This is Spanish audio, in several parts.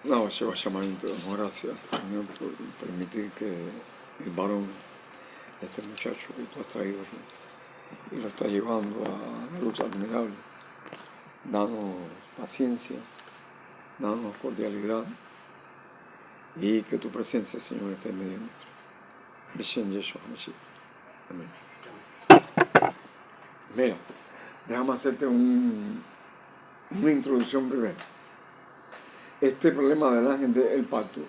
No, se va a llamar, damos gracias, Señor, por permitir que el varón, este muchacho que tú has traído aquí, y lo estás llevando a la luz admirable. Danos paciencia, danos cordialidad y que tu presencia, Señor, esté en medio nuestro. Bishen Yeshua Mashiach. Amén. Mira, déjame hacerte una introducción primero. Este problema del ángel del pacto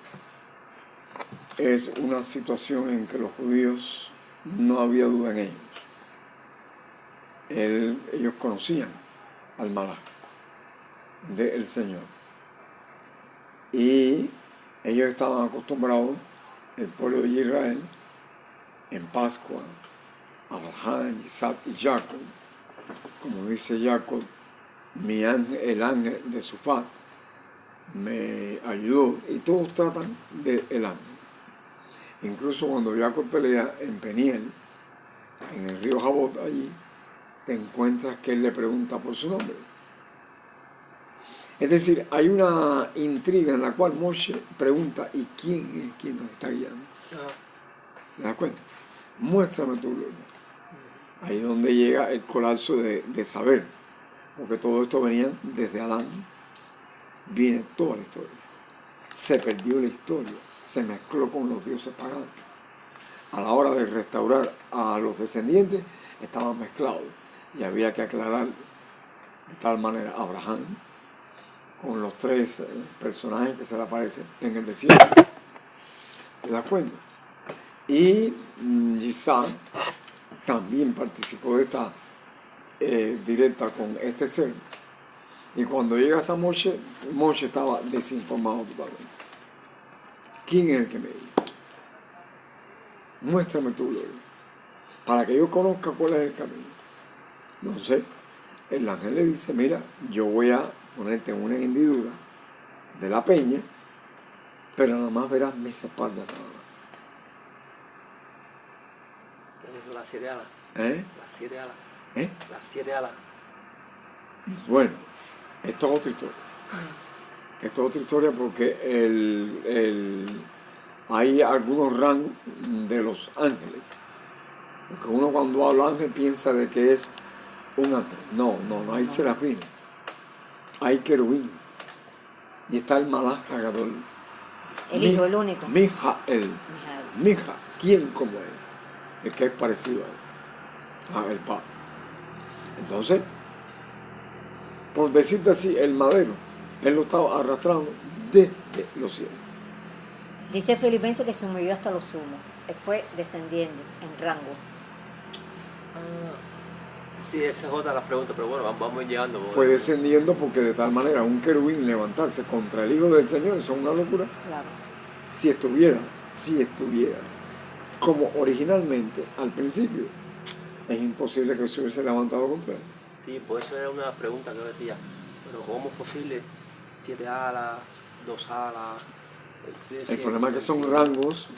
es una situación en que los judíos no había duda en ellos. Ellos conocían al Malach del Señor. Y ellos estaban acostumbrados, el pueblo de Israel, en Pascua, Abraham, Isaac y Jacob, como dice Jacob, el ángel de su faz me ayudó, y todos tratan del ángel. Incluso cuando Jacob pelea en Peniel, en el río Jabot, allí te encuentras que él le pregunta por su nombre. Es decir, hay una intriga en la cual Moshe pregunta, ¿y quién es quien nos está guiando? ¿Te das cuenta? Muéstrame tu gloria. Ahí es donde llega el colapso de saber, porque todo esto venía desde Adán. Viene toda la historia. Se perdió la historia, se mezcló con los dioses paganos. A la hora de restaurar a los descendientes, estaban mezclados y había que aclarar de tal manera a Abraham con los tres personajes que se le aparecen en el desierto. ¿Te das cuenta? Y Isaac también participó de esta directa con este ser. Y cuando llegas a Moshe, Moshe estaba desinformado totalmente. ¿Quién es el que me dice? Muéstrame tu gloria, para que yo conozca cuál es el camino. Entonces, el ángel le dice, mira, yo voy a ponerte en una hendidura de la peña, pero nada más verás mis espaldas nada más. ¿Qué es las 7 alas? Las 7 alas. Las 7 alas. Bueno, esto es otra historia. Esto es otra historia porque hay algunos rangos de los ángeles. Porque uno cuando habla ángel piensa de que es un ángel. No hay serafín. Hay querubín. Y está el Malach Hagadol. El hijo, el único. Mijael. Mija, ¿quién como él? El que es parecido a él. El Padre. Entonces, por decirte así, el madero, él lo estaba arrastrando desde los cielos. Dice Filipenses que se movió hasta los sumos. Él fue descendiendo en rango. Sí, esa es otra de las preguntas, pero bueno, vamos llegando. Fue descendiendo porque de tal manera un querubín levantarse contra el Hijo del Señor, eso es una locura. Claro. Si estuviera como originalmente al principio, es imposible que se hubiese levantado contra él. Sí, por eso era una pregunta que yo decía, pero ¿cómo es posible 7 alas, 2 alas? El problema es que son rangos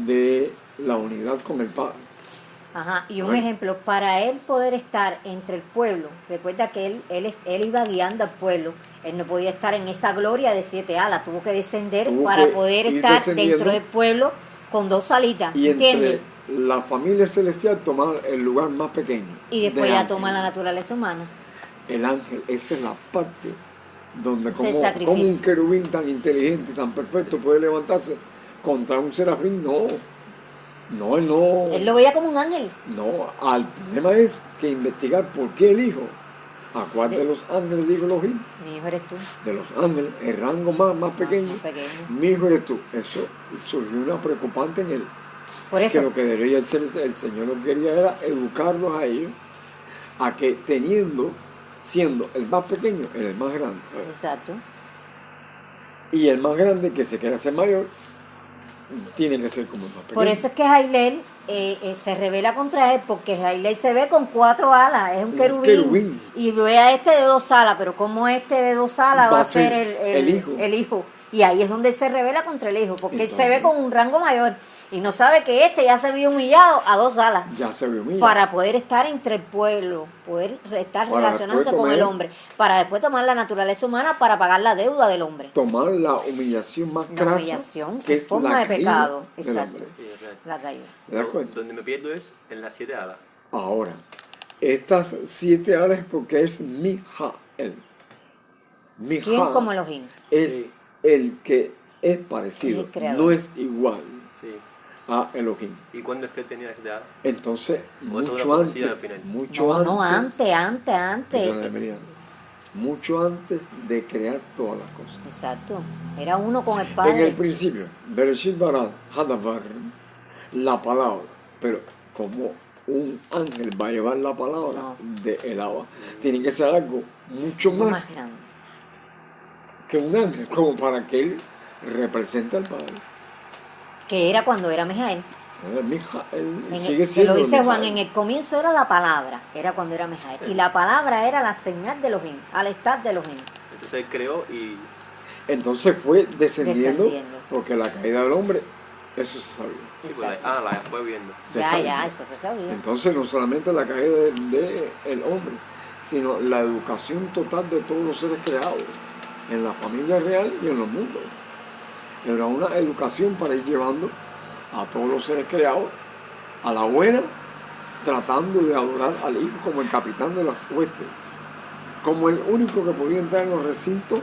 de la unidad con el Padre. Ajá, y un ejemplo, para él poder estar entre el pueblo, recuerda que él iba guiando al pueblo, él no podía estar en esa gloria de 7 alas, tuvo que descender para poder estar dentro del pueblo con 2 alitas, y ¿entiendes? Entre la familia celestial tomar el lugar más pequeño. Y después ya toma la naturaleza humana. El ángel, esa es la parte donde como un querubín tan inteligente, tan perfecto puede levantarse contra un serafín. No, él no. Él lo veía como un ángel. No, el problema es que investigar por qué el hijo. ¿A cuál de los ángeles dijo Elohim? Mi hijo eres tú. De los ángeles, el rango más pequeño. Mi hijo eres tú. Eso surgió una preocupante en él. Por eso. Que lo que debería ser el Señor lo que quería era educarlos a ellos a que siendo el más pequeño, era el más grande. Exacto. Y el más grande que se quiera ser mayor, tiene que ser como el más pequeño. Por eso es que Jailel se revela contra él, porque Jailel se ve con 4 alas, es un querubín. Y ve a este de 2 alas, pero como este de 2 alas va a ser el hijo. Y ahí es donde se revela contra el hijo, porque entonces, él se ve con un rango mayor. Y no sabe que este ya se vio humillado a 2 alas. Ya se vio humillado. Para poder estar entre el pueblo, poder estar Para relacionándose después con el tomar- hombre, para después tomar la naturaleza humana para pagar la deuda del hombre. Tomar la humillación más La grasa, humillación que es es forma la de caída pecado. del Exacto. hombre. Sí, o sea, La caída. ¿Te das cuenta? donde me pierdo es en las 7 alas. Ahora, estas 7 alas es porque es Mijael. ¿Quién Mijael como Elohim? es Sí. el que es parecido, Es el creador. no es igual Sí. a Elohim. ¿Y cuándo es que él tenía las 7 alas? Entonces, O eso es una mucho profecía antes, al final. mucho No, antes, antes. perdóname, Miriam, mucho antes de crear todas las cosas. Exacto. Era uno con el En Padre. el principio, Bereshit bara Hadavar, la palabra, pero como un ángel va a llevar la palabra No. de el agua, tiene que ser algo mucho Uno más grande. que un ángel, como para que él represente al Padre. Que era cuando era Mijael. Él sigue Se siendo lo dice Juan, Mijael. en el comienzo era la palabra, era cuando era Mijael. Y la palabra era la señal de Elohim, al estar de Elohim. Entonces él creó y Entonces fue descendiendo, Descendiendo. porque la caída del hombre, eso se sabía. sí, pues, la fue viendo. Se Ya, sabía. eso se sabía. Entonces no solamente la caída del hombre, sino la educación total de todos los seres creados, en la familia real y en los mundos. Era una educación para ir llevando a todos los seres creados a la buena, tratando de adorar al Hijo como el capitán de las huestes, como el único que podía entrar en los recintos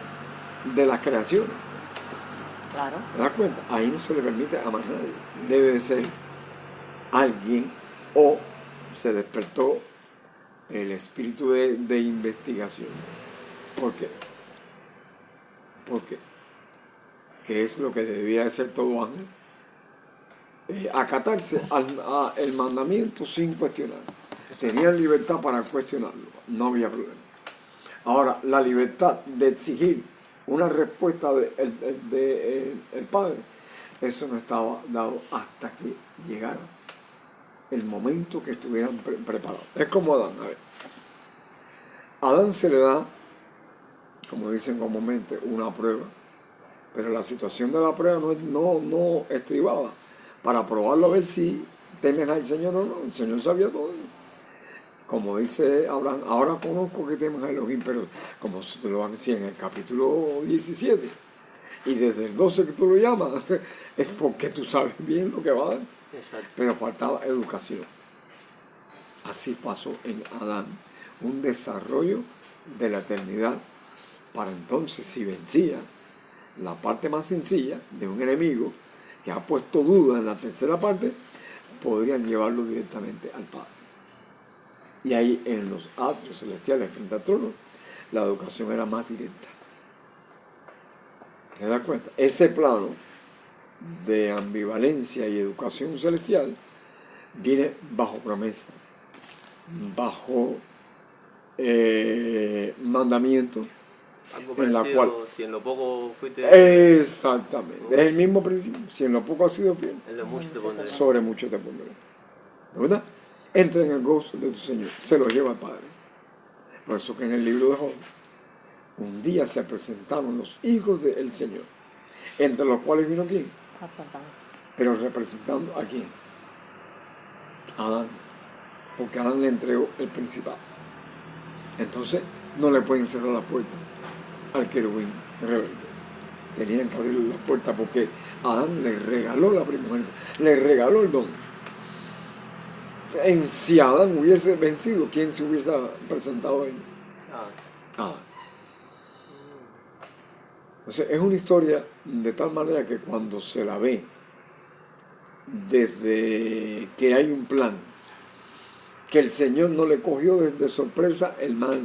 de las creaciones. Claro. ¿Te das cuenta? Ahí no se le permite a más nadie. Debe de ser alguien o se despertó el espíritu de investigación. ¿Por qué? Porque ¿qué es lo que debía de ser todo ángel? Acatarse al mandamiento sin cuestionar. Tenían libertad para cuestionarlo, no había problema. Ahora, la libertad de exigir una respuesta del Padre, eso no estaba dado hasta que llegara el momento que estuvieran preparados. Es como Adán, a ver. A Adán se le da, como dicen comúnmente, una prueba, pero la situación de la prueba no estribaba para probarlo a ver si temes al Señor o no. El Señor sabía todo. Como dice Abraham, ahora conozco que temes a Elohim, pero como te lo decía en el capítulo 17, y desde el 12 que tú lo llamas, es porque tú sabes bien lo que va a dar. Exacto. Pero faltaba educación. Así pasó en Adán, un desarrollo de la eternidad, para entonces, si vencía la parte más sencilla de un enemigo que ha puesto duda en la tercera parte, podrían llevarlo directamente al Padre. Y ahí en los atrios celestiales frente al trono, la educación era más directa. ¿Te das cuenta? Ese plano de ambivalencia y educación celestial viene bajo promesa, bajo mandamiento, Algo en la parecido, cual... si en lo poco fuiste, Exactamente, es el mismo principio. Si en lo poco has sido fiel, en lo mucho te pondré. sobre mucho te pondré. ¿De verdad? Entra en el gozo de tu Señor, se lo lleva al Padre. Por eso que en el libro de Job, un día se presentaron los hijos del Señor, entre los cuales vino quién, pero representando a quién, a Adán, porque Adán le entregó el principado. Entonces no le pueden cerrar la puerta al querubín rebelde. Tenían que abrirle la puerta porque Adán le regaló la primogénita, le regaló el don. Si Adán hubiese vencido, ¿quién se hubiese presentado ahí? Adán. Entonces es una historia de tal manera que cuando se la ve desde que hay un plan, que el Señor no le cogió de sorpresa el mal,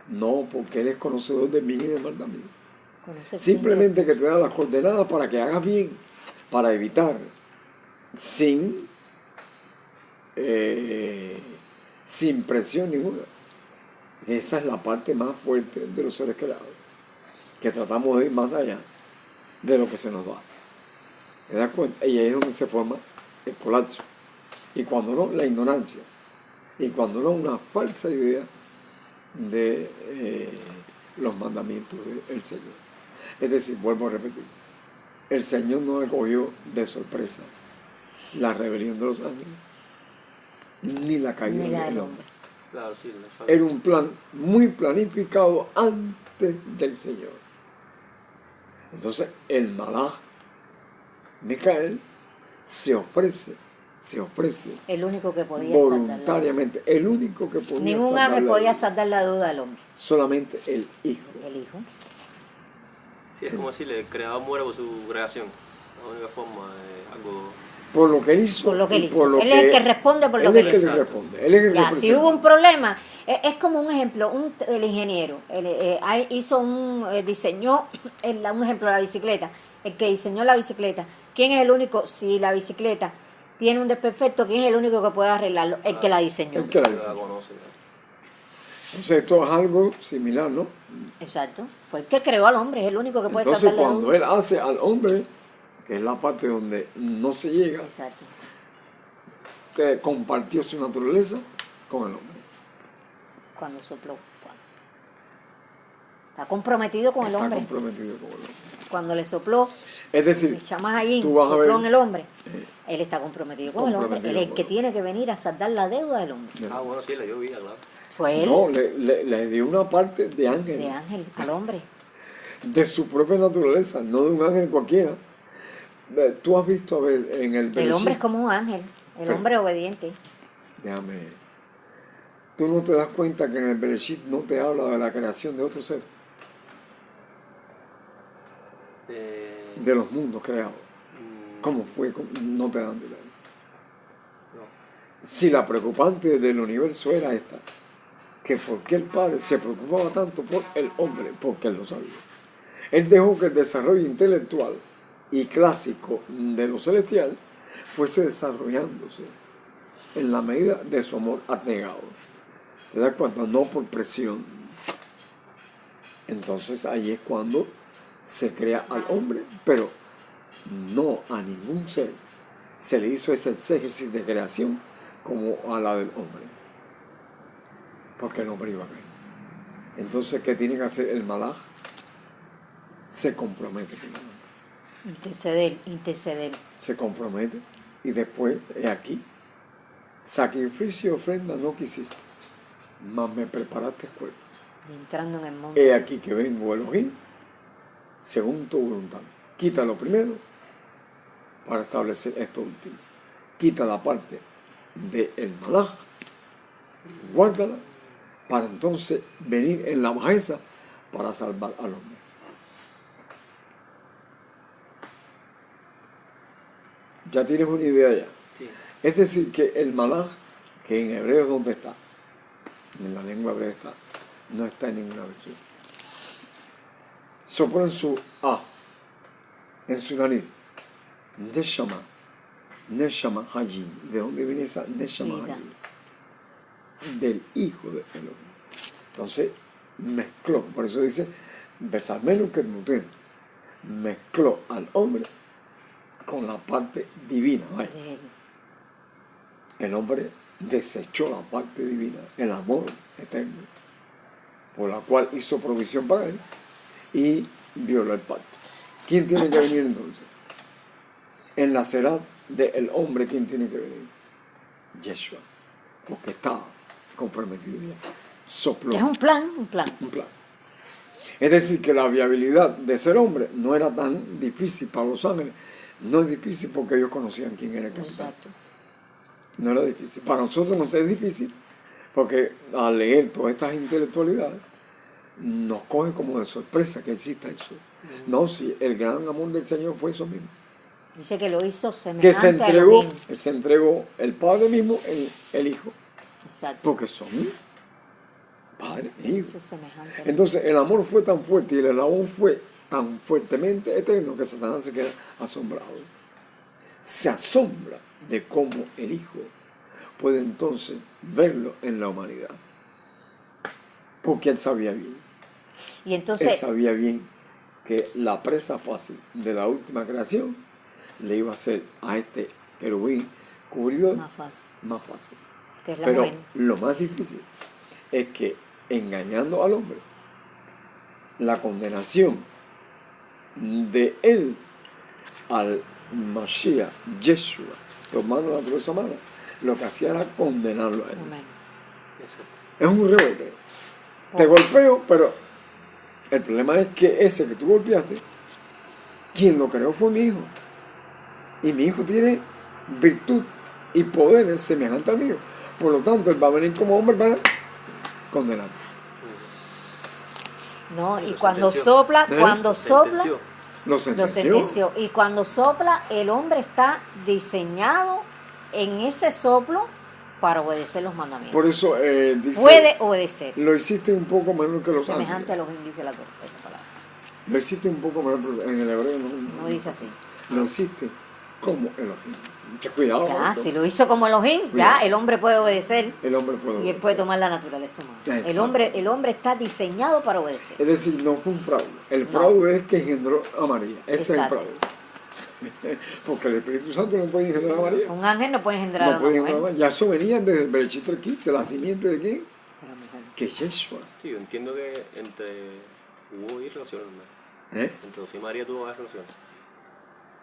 no, porque Él es conocedor de bien y de mal también. Simplemente que te da las coordenadas para que hagas bien, para evitar sin presión ninguna. Esa es la parte más fuerte de los seres creados, que tratamos de ir más allá de lo que se nos da. ¿Te das cuenta? Y ahí es donde se forma el colapso. Y cuando no, la ignorancia. Y cuando no, una falsa idea de los mandamientos del Señor. Es decir, vuelvo a repetir, el Señor no le cogió de sorpresa la rebelión de los ángeles, ni la caída Ni la del del hombre. Claro, sí, Era un plan muy planificado antes del Señor. Entonces el malaj Micael se ofrece El único que podía saldar la duda. voluntariamente, el único que podía Ningún saldar ángel la podía duda, saldar la duda al hombre. solamente el Hijo. El hijo. Sí, es como decirle, el creador muere por su creación. La única forma es algo... Por lo que él hizo. Por lo que él y hizo. Él es el que responde por lo que él Él es el hizo. que responde. Él es el Ya, si representante. hubo un problema, es como un ejemplo, el ingeniero hizo diseñó un ejemplo, la bicicleta, el que diseñó la bicicleta. ¿Quién es el único? Si la bicicleta tiene un desperfecto, ¿quién es el único que puede arreglarlo? El que la diseñó. El que la la diseñó. conoce. ¿No? Entonces esto es algo similar, ¿no? Exacto. Fue el que creó al hombre, es el único que puede Entonces salvar la cuando duda. él hace al hombre, que es la parte donde no se llega, Exacto. que compartió su naturaleza con el hombre. Cuando sopló. Está comprometido con el Está hombre. comprometido con el hombre. Cuando le sopló, Es decir, el Chamás tú vas a sopló ver- en el hombre. Él está comprometido con el hombre. Comprometido Él es el con que el tiene que venir a saldar la deuda del hombre. Ah, bueno, sí, le dio vida, claro. Fue él, no, le dio una parte de ángel, de ángel, al hombre. de su propia naturaleza, no de un ángel cualquiera. Tú has visto, a ver, en el El Bereshit, hombre es como un ángel, el Pero- hombre obediente. déjame, tú no te das cuenta que en el Bereshit no te habla de la creación de otro ser, de los mundos creados. ¿Cómo fue? No te dan de ver. No. Si la preocupante del universo era esta, que por qué el Padre se preocupaba tanto por el hombre, porque él lo sabía. Él dejó que el desarrollo intelectual y clásico de lo celestial fuese desarrollándose en la medida de su amor abnegado. ¿Te das cuenta? No por presión. Entonces ahí es cuando se crea al hombre, pero no a ningún ser se le hizo ese exégesis de creación como a la del hombre, porque el hombre iba a caer. Entonces, ¿qué tiene que hacer el malaj? Se compromete con el hombre. Interceder. Se compromete y después, he aquí, sacrificio y ofrenda no quisiste, mas me preparaste cuerpo. Entrando en el mundo. He aquí que vengo Elohim, según tu voluntad. Quita lo primero para establecer esto último. Quita la parte del malaj, guárdala, para entonces venir en la bajeza para salvar al hombre. Ya tienes una idea ya. Sí. Es decir, que el malaj, que en hebreo es donde está, en la lengua hebrea está, no está en ninguna versión. Sopla en su A, en su nariz, Neshama Hayim. ¿De dónde viene esa Neshama Vida. Hayim? Del hijo de Elohim. Entonces, mezcló, por eso dice, Besamenu Ketmuten, mezcló al hombre con la parte divina. Vaya. De él. El hombre desechó la parte divina, el amor eterno, por la cual hizo provisión para él y violó el pacto. ¿Quién tiene que venir entonces? En la será del hombre, ¿quién tiene que venir? Yeshua, porque está comprometido ya. Sopló. Es un plan. Un plan. Es decir, que la viabilidad de ser hombre no era tan difícil para los ángeles. No es difícil porque ellos conocían quién era el capitán. Exacto. No era difícil. Para nosotros no es difícil porque al leer todas estas intelectualidades nos coge como de sorpresa que exista eso. No, si el gran amor del Señor fue eso mismo. Dice que lo hizo Que semejante a Elohim. se entregó el Padre mismo, el Hijo, Exacto. porque son Padre e Hijo. Hizo semejante a Elohim. Entonces el amor fue tan fuerte y el eslabón fue tan fuertemente eterno que Satanás se queda asombrado. Se asombra de cómo el Hijo puede entonces verlo en la humanidad. Porque él sabía bien. Y Él entonces, sabía bien que la presa fácil de la última creación le iba a hacer a este querubín cubridor más fácil, más fácil. que es la Pero mujer. lo más difícil es que engañando al hombre, la condenación de él al Mashiach, Yeshua, tomando la naturaleza humana, lo que hacía era condenarlo a él. Amén. Exacto. Es un rebote. Te golpeo, pero el problema es que ese que tú golpeaste, quien lo creó fue mi hijo. Y mi hijo tiene virtud y poderes semejantes al mío. Por lo tanto, él va a venir como hombre para condenar. No, y Lo cuando sentenció. sopla, ¿Eh? cuando sopla, Sentenció. Lo lo sentenció. sentenció. Y cuando sopla, el hombre está diseñado en ese soplo para obedecer los mandamientos. Por eso dice, Puede obedecer. lo hiciste un poco menos que los Semejante a ángeles. los índices de la esa palabra. Lo hiciste un poco menos, pero en el hebreo No dice así. Lo hiciste como Elohim. Mucho cuidado. con Ya, esto. si lo hizo como Elohim, ya Cuidado. el hombre puede obedecer El hombre puede y él obedecer. puede tomar la naturaleza humana. Exacto. El hombre está diseñado para obedecer. Es decir, no fue un fraude. El No. fraude es que engendró a María. Ese Exacto. es el fraude. Porque el Espíritu Santo no puede engendrar a María. Un ángel no puede engendrar No a puede una engendrar a mujer. María. Ya eso venía desde el Bereshit 15, la simiente de quién? Pero mujer. Que es Yeshua. Sí, yo entiendo que hubo y relaciones, ¿no? ¿Eh? Entre José y María tuvo varias relaciones.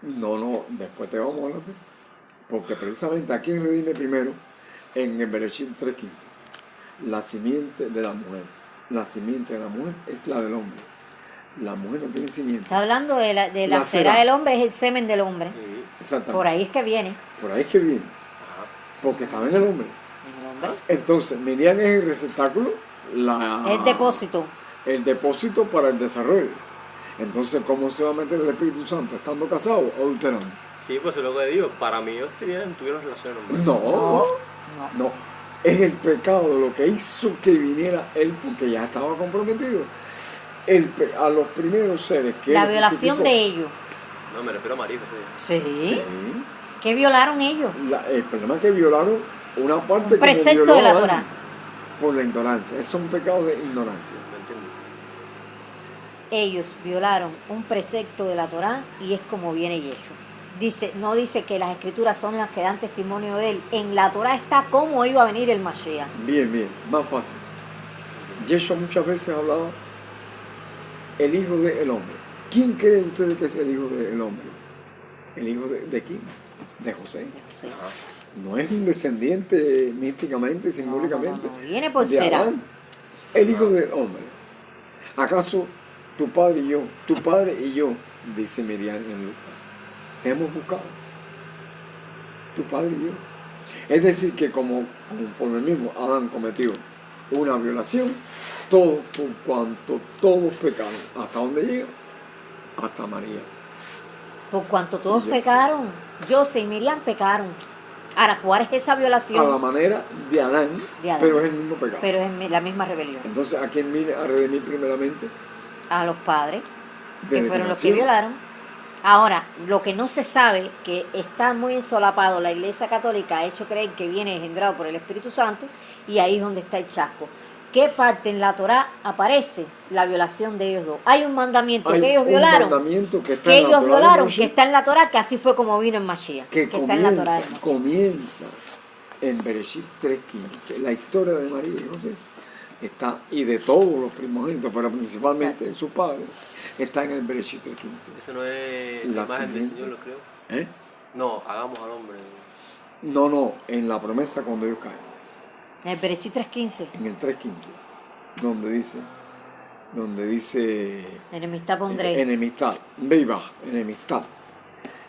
No, después te vamos a hablar de esto. Porque precisamente aquí en Redime primero, en el Bereshit 3.15, la simiente de la mujer. La simiente de la mujer es la del hombre. La mujer no tiene simiente. Está hablando de la La cera cera. del hombre, es el semen del hombre. Sí. Exactamente. Por ahí es que viene Por ahí es que viene. Ajá. Porque estaba en el hombre. en el hombre. Entonces, Miriam es el receptáculo, El depósito. el depósito para el desarrollo. Entonces, ¿cómo se va a meter el Espíritu Santo? ¿Estando casado o adulterando? Sí, pues es lo que digo. Para mí ellos tuvieron relaciones, ¿no? No, No, no. no. Es el pecado lo que hizo que viniera él, porque ya estaba comprometido. A los primeros seres que La él violación justificó. de ellos. No, me refiero a María, José. Sí. Sí. ¿Qué violaron ellos? El problema es que violaron una parte Un precepto como de la violó Torá. Adán, por la ignorancia. Es un pecado de ignorancia. No entendí. Ellos violaron un precepto de la Torá y es como viene Yeshua. No dice que las escrituras son las que dan testimonio de él. En la Torá está cómo iba a venir el Mashiach. Bien, más fácil. Yeshua muchas veces hablaba el hijo del hombre. ¿Quién cree ustedes que es el hijo del hombre? ¿El hijo de quién? De José. Sí. No es un descendiente místicamente, simbólicamente. no. Viene por de Será. Adán. El hijo del hombre. ¿Acaso tu padre y yo, dice Miriam en Lucas, te hemos buscado? Tu padre y yo. Es decir, que como por el mismo Adán cometió una violación, todos, por cuanto todos pecaron, ¿hasta dónde llega? Hasta María. Por cuanto todos Yo pecaron, José y Miriam pecaron. Ahora, ¿cuál es esa A la violación? manera de Adán, De Adán. pero es el mismo pecado. Pero es la misma rebelión. Entonces, ¿a quién viene a redimir primeramente? A los padres, que Desde fueron los que nació. violaron. Ahora, lo que no se sabe, que está muy ensolapado, la Iglesia Católica ha hecho creer que viene engendrado por el Espíritu Santo, y ahí es donde está el chasco. ¿Qué parte en la Torá aparece la violación de ellos dos? Hay un mandamiento Hay que ellos un violaron, mandamiento que está que en la ellos Torá de violaron, Moshe, que está en la Torá, que así fue como vino en Mashiach, que está en la Torá de Moshe. comienza en Bereshit 3.15. La historia de María y José está, y de todos los primogénitos, pero principalmente de sus padres, está en el Bereshit 3.15. Ese no es La la imagen del siguiente. Señor, lo creo. ¿Eh? No, hagamos al hombre. No, en la promesa cuando ellos caen, En el Bereshit 3.15, en el 3.15, donde dice enemistad pondré. enemistad, Beibah, enemistad.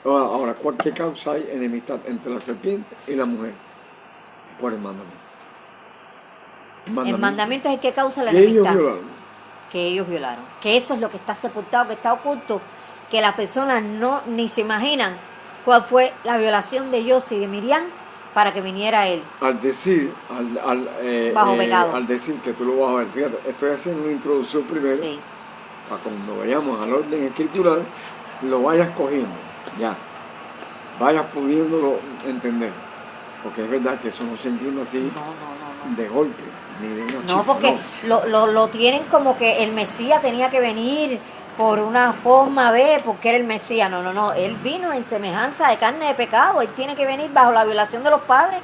Ahora, ¿qué causa hay enemistad entre la serpiente y la mujer? Por el mandamiento. El mandamiento es el que causa la que ellos enemistad. violaron. Que ellos violaron. Que eso es lo que está sepultado, que está oculto, que las personas no ni se imaginan cuál fue la violación de Yossi y de Miriam para que viniera él. Al decir, Bajo pecado. al decir que tú lo vas a ver, fíjate, estoy haciendo una introducción primero, Sí. para cuando vayamos al orden escritural, lo vayas cogiendo, ya, vayas pudiéndolo entender, porque es verdad que eso no se entiende así No. de golpe, ni de una No, chispa, porque lo tienen como que el Mesías tenía que venir por una forma B, porque era el Mesías. No. Él vino en semejanza de carne de pecado. Él tiene que venir bajo la violación de los padres.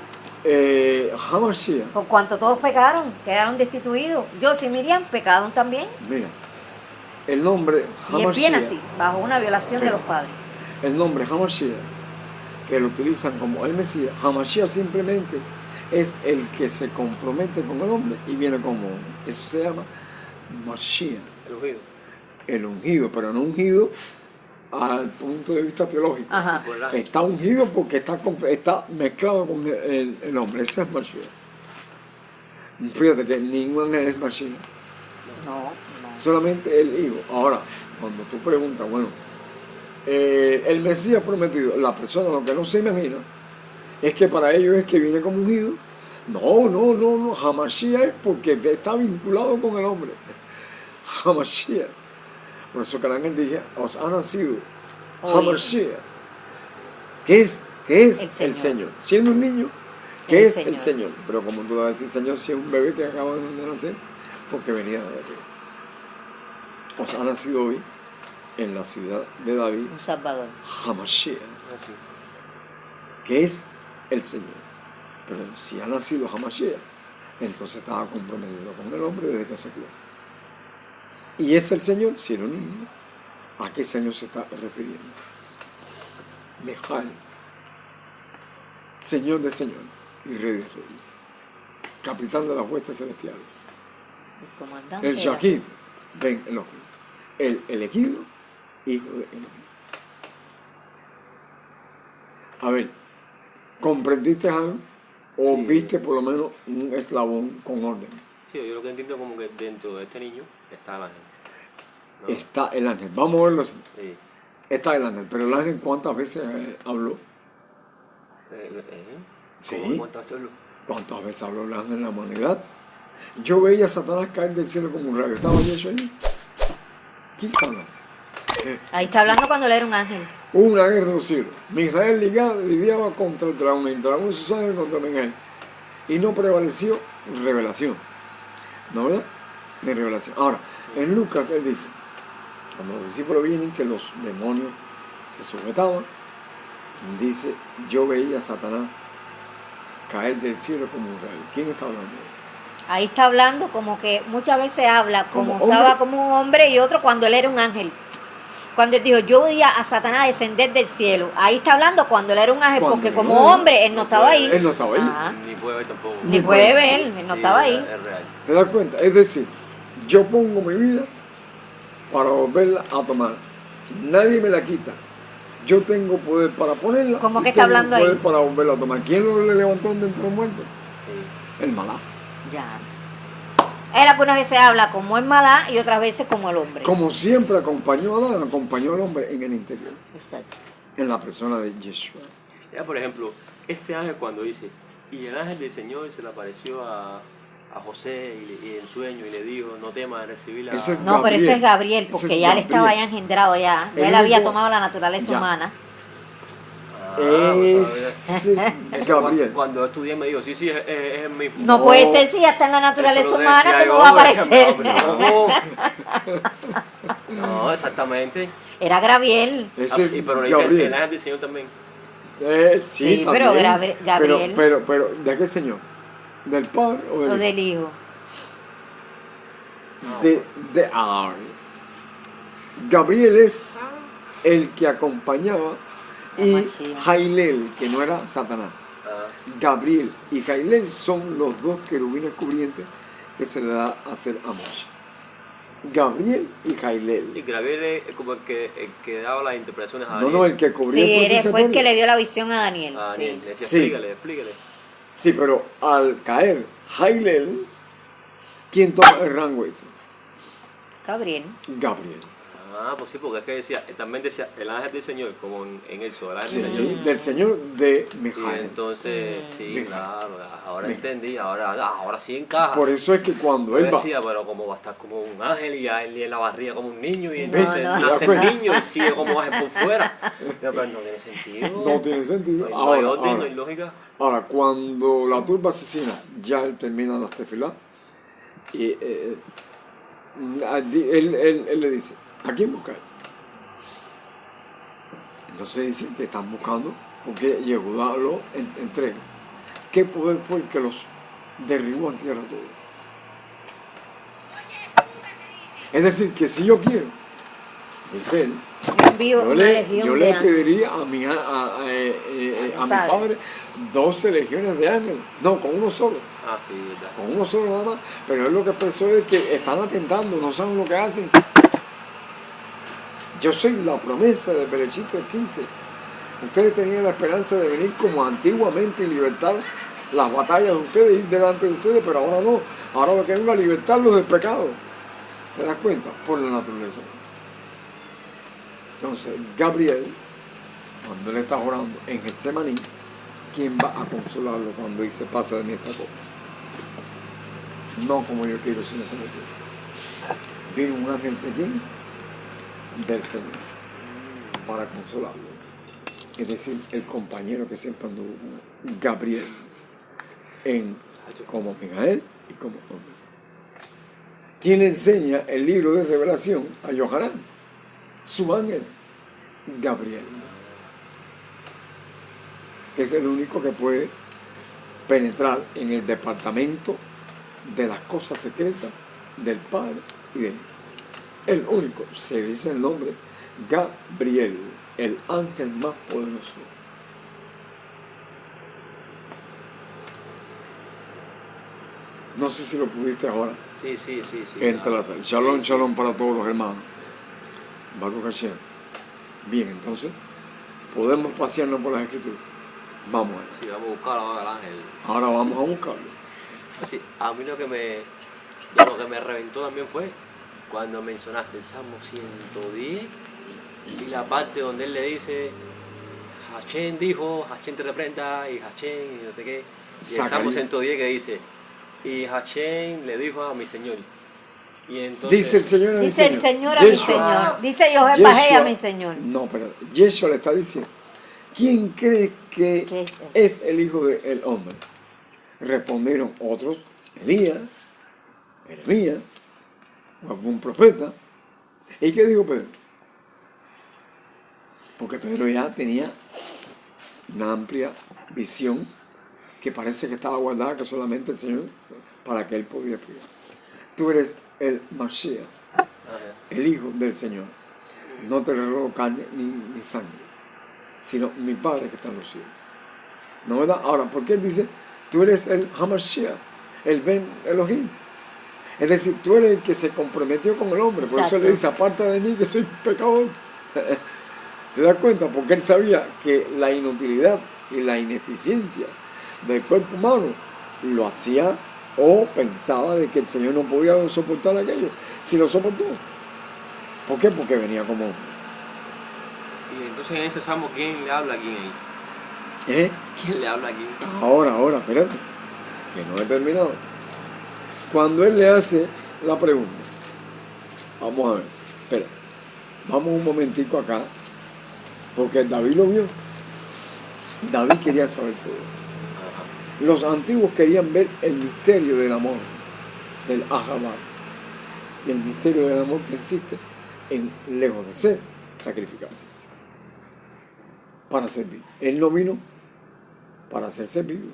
Hamashiach, Por cuanto todos pecaron, quedaron destituidos. Yossi y Miriam pecaron también. mira, el nombre Y él viene Hamashiach, así, bajo una violación de los padres. el nombre Hamashiach, que lo utilizan como el Mesías. Hamashiach simplemente es el que se compromete con el hombre y viene como hombre. Eso se llama Mashiach. El ungido. El ungido, pero no ungido al punto de vista teológico. Ajá. Está ungido porque está mezclado con el hombre. Ese es Mashiach. Fíjate que ningún ángel es Mashiach. No. Solamente el Hijo. Ahora, cuando tú preguntas, bueno, el Mesías prometido, la persona lo que no se imagina es que para ellos es que viene como ungido. No, Hamashiach es porque está vinculado con el hombre. Hamashiach. Por eso que el ángel dije, os ha nacido Hamashiach, que es el Señor. Siendo un niño, que es el Señor. Pero como tú vas a decir, Señor, si es un bebé que acaba de nacer, porque venía de arriba. Os ha nacido hoy en la ciudad de David Un Salvador. Hamashiach, Así. que es el Señor. Pero si ha nacido Hamashiach, entonces estaba comprometido con el hombre desde que se crió. Y es el Señor, si era un niño. ¿A qué Señor se está refiriendo? Mejal, Señor de Señor y Rey de Reyes, capitán de las huestes celestiales, El comandante. el Shahid, Ben Elohim, el elegido, hijo de Elohim. A ver, ¿comprendiste algo? ¿O Sí. viste por lo menos un eslabón con orden? Sí, yo lo que entiendo como que dentro de este niño está el ángel. ¿no? Está el ángel. Vamos a verlo así. Sí. Está el ángel. Pero el ángel, ¿cuántas veces habló? Sí. ¿Cuántas veces habló? ¿Cuántas veces habló el ángel en la humanidad? Yo veía a Satanás caer del cielo como un rayo. ¿Estaba eso ahí? ¿Quién está hablando? Ahí está hablando cuando él era un ángel. Hubo una guerra en los cielos. Mijael lidiaba contra el dragón de sus ángeles contra Mijael. Y no prevaleció revelación. ¿No verdad? Ni revelación. Ahora, en Lucas él dice, cuando los discípulos vienen que los demonios se sujetaban, dice, yo veía a Satanás caer del cielo como un rayo. ¿Quién está hablando? Ahí está hablando como que muchas veces habla como Como estaba hombre. como un hombre y otro cuando él era un ángel. Cuando él dijo, yo veía a Satanás descender del cielo. Ahí está hablando cuando él era un ángel, Cuando porque él como era- hombre él no estaba ahí. Él no estaba ahí. Ajá. Ni puede ver tampoco. Ni puede ver, él no Sí, estaba ahí. Es real. ¿Te das cuenta? Es decir, yo pongo mi vida para volverla a tomar. Nadie me la quita. Yo tengo poder para ponerla. ¿Cómo y que está tengo hablando poder ahí? para volverla a tomar. ¿Quién lo le levantó de entre los muertos? Sí. El malá. Ya. Él algunas veces habla como el malá y otras veces como el hombre. Como siempre acompañó a Adán, acompañó al hombre en el interior, Exacto. en la persona de Yeshua. Ya, por ejemplo, este ángel cuando dice, y el ángel del Señor se le apareció a José y en sueño y le dijo, no temas de recibir la... Ese es No, pero ese es Gabriel, Ese porque es ya él estaba Gabriel. ya engendrado ya. El Él había único- tomado la naturaleza Ya. humana. Ese es Gabriel. Cuando estudié me dijo, sí, es el mismo. No puede ser si ya está en la naturaleza Eso lo humana, decía ¿cómo yo, va a decía, aparecer? No, exactamente. Era Gabriel. Ese es Pero le dice el Gabriel. ángel del Señor también. Sí, también. pero Gabriel. Pero, ¿de qué señor? ¿Del Padre o O del del hijo. de Ar. Gabriel es el que acompañaba y Mashiach. Jailel, que no era Satanás. Ah, Gabriel y Jailel son los dos querubines cubrientes que se le da a hacer a Moshe. Gabriel y y Jailel. Gabriel es como el que daba las interpretaciones a No, Daniel. no, el que cubría Sí, el él fue el que propiciatorio. le dio la visión a Daniel. A Daniel. Sí. Le decía, Sí. explícale. Sí, pero al caer Jailel, ¿quién toma el rango ese? Gabriel. Gabriel. Ah, pues sí, porque es que decía, también decía el ángel del Señor, como en eso, el ángel Sí, del Señor. del señor de Y Mijael. entonces, sí, Mijael. claro, ahora Mijael. entendí, ahora sí encaja. Por eso es que cuando Yo él va, decía, pero como va a estar como un ángel y a él en la barriga como un niño y ¿Ves? entonces No, no. nace ¿Te el das cuenta? niño y sigue como ángel por fuera. Yo, pero no tiene sentido. no tiene sentido. No hay orden, no Ahora, hay lógica. ahora, cuando la turba asesina, ya él termina las tefilá, y él le dice, ¿a quién buscáis? Entonces dice que están buscando, porque Yehudá lo entrega. ¿Qué poder fue el que los derribó en tierra todo? Es decir, que si yo quiero, Dice él. Yo envío una legión Yo de le ángeles. pediría a mi padre 12 legiones de ángeles. No, con uno solo. Ah, sí, verdad. Con uno solo nada más. Pero él lo que expresó es que están atentando, no saben lo que hacen. Yo soy la promesa de Bereshit 15. Ustedes tenían la esperanza de venir como antiguamente y libertar las batallas de ustedes, ir delante de ustedes, pero ahora no. Ahora lo que vengo a libertarlos del pecado. ¿Te das cuenta? Por la naturaleza. Entonces, Gabriel, cuando él está orando en Getsemaní, ¿quién va a consolarlo cuando dice, pasa de mí esta copa? No como yo quiero, sino como yo. Vino un ángel de quién? Del Señor, para consolarlo. Es decir, el compañero que siempre anduvo con Gabriel, como Mijael y como hombre. ¿Quién le enseña el libro de revelación a Johanán? Su ángel, Gabriel, que es el único que puede penetrar en el departamento de las cosas secretas del Padre y de él. El único, se dice el nombre, Gabriel, el ángel más poderoso. No sé si lo pudiste ahora. Sí. Entra la sala. Shalom, shalom para todos los hermanos. Baruch Hashem. Bien, entonces, podemos pasearnos por las escrituras. Vamos a ver. Sí, vamos a buscarlo ahora al ángel. Ahora vamos a buscarlo. Así, a mí lo que me reventó también fue cuando mencionaste el Salmo 110 y la parte donde él le dice, Hashem dijo, Hashem te reprenda, y Hashem, y no sé qué. Y el Salmo 110 que dice, y Hashem le dijo a mi Señor. Y entonces, dice el Señor a mi Dice Señor. el Señor a mi Yeshua. Señor. Dice Jehová Bajé a mi Señor. No, pero Yeshua le está diciendo, ¿quién cree que es el Hijo del Hombre? Respondieron otros, Elías, Jeremías, o algún profeta. ¿Y qué dijo Pedro? Porque Pedro ya tenía una amplia visión que parece que estaba guardada, que solamente el Señor, para que él podía explicar. Tú eres el Mashiach, el Hijo del Señor. No te robo carne ni sangre, sino mi Padre que está en los cielos. ¿No, verdad? Ahora, ¿por qué él dice, tú eres el Hamashiach, el Ben Elohim? Es decir, tú eres el que se comprometió con el hombre. Por eso le dice, aparta de mí que soy pecador. ¿Te das cuenta? Porque él sabía que la inutilidad y la ineficiencia del cuerpo humano lo hacía o pensaba de que el Señor no podía soportar aquello. Si lo soportó. ¿Por qué? Porque venía como hombre. y entonces en ese Salmo, ¿quién le habla a quién ahí? ¿Quién le habla a quién? Ahora, espérate, que no he terminado. Cuando él le hace la pregunta, vamos a ver, espera, vamos un momentico acá, porque David lo vio. David quería saber todo esto. Los antiguos querían ver el misterio del amor, del Ahabá, y el misterio del amor que existe en lejos de ser, sacrificarse, para servir. Él no vino para ser servido,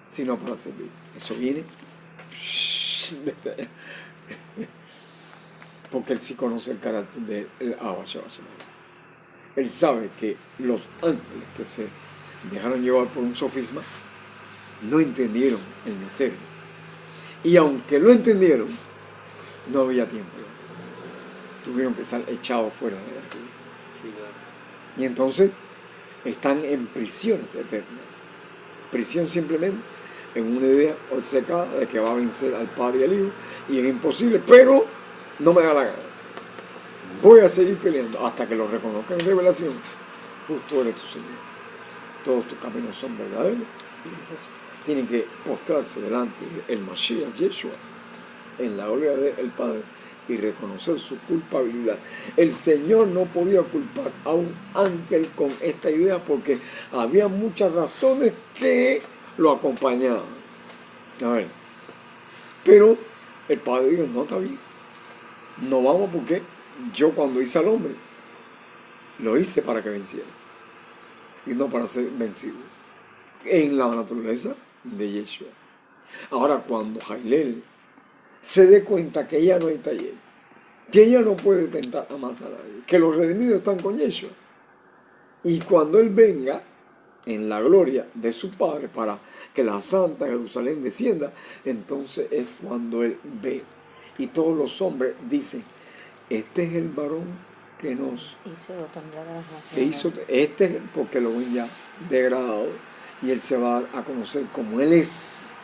sino para servir. Eso viene porque él sí conoce el carácter del Abba Shabbat. Él sabe que los ángeles que se dejaron llevar por un sofisma no entendieron el misterio. Y aunque lo entendieron, no había tiempo. Tuvieron que estar echados fuera de la vida. Sí, claro. Y entonces están en prisiones eternas. Prisión simplemente en una idea obcecada de que va a vencer al Padre y al Hijo, y es imposible, pero no me da la gana. Voy a seguir peleando hasta que lo reconozca en revelación. Tú eres tu Señor. Todos tus caminos son verdaderos. Tienen que postrarse delante del Mashiach Yeshua en la gloria del Padre y reconocer su culpabilidad. El Señor no podía culpar a un ángel con esta idea porque había muchas razones que lo acompañaban. A ver, pero el Padre dijo, no, está bien, no vamos porque yo cuando hice al hombre lo hice para que venciera y no para ser vencido en la naturaleza de Yeshua. Ahora cuando Jailel se dé cuenta que ya no hay taller, que ya no puede tentar a más a nadie, que los redimidos están con Yeshua. Y cuando Él venga en la gloria de su Padre para que la Santa Jerusalén descienda, entonces es cuando Él ve. Y todos los hombres dicen, este es el varón que nos hizo, este es porque lo ven ya degradado, y Él se va a conocer como Él es,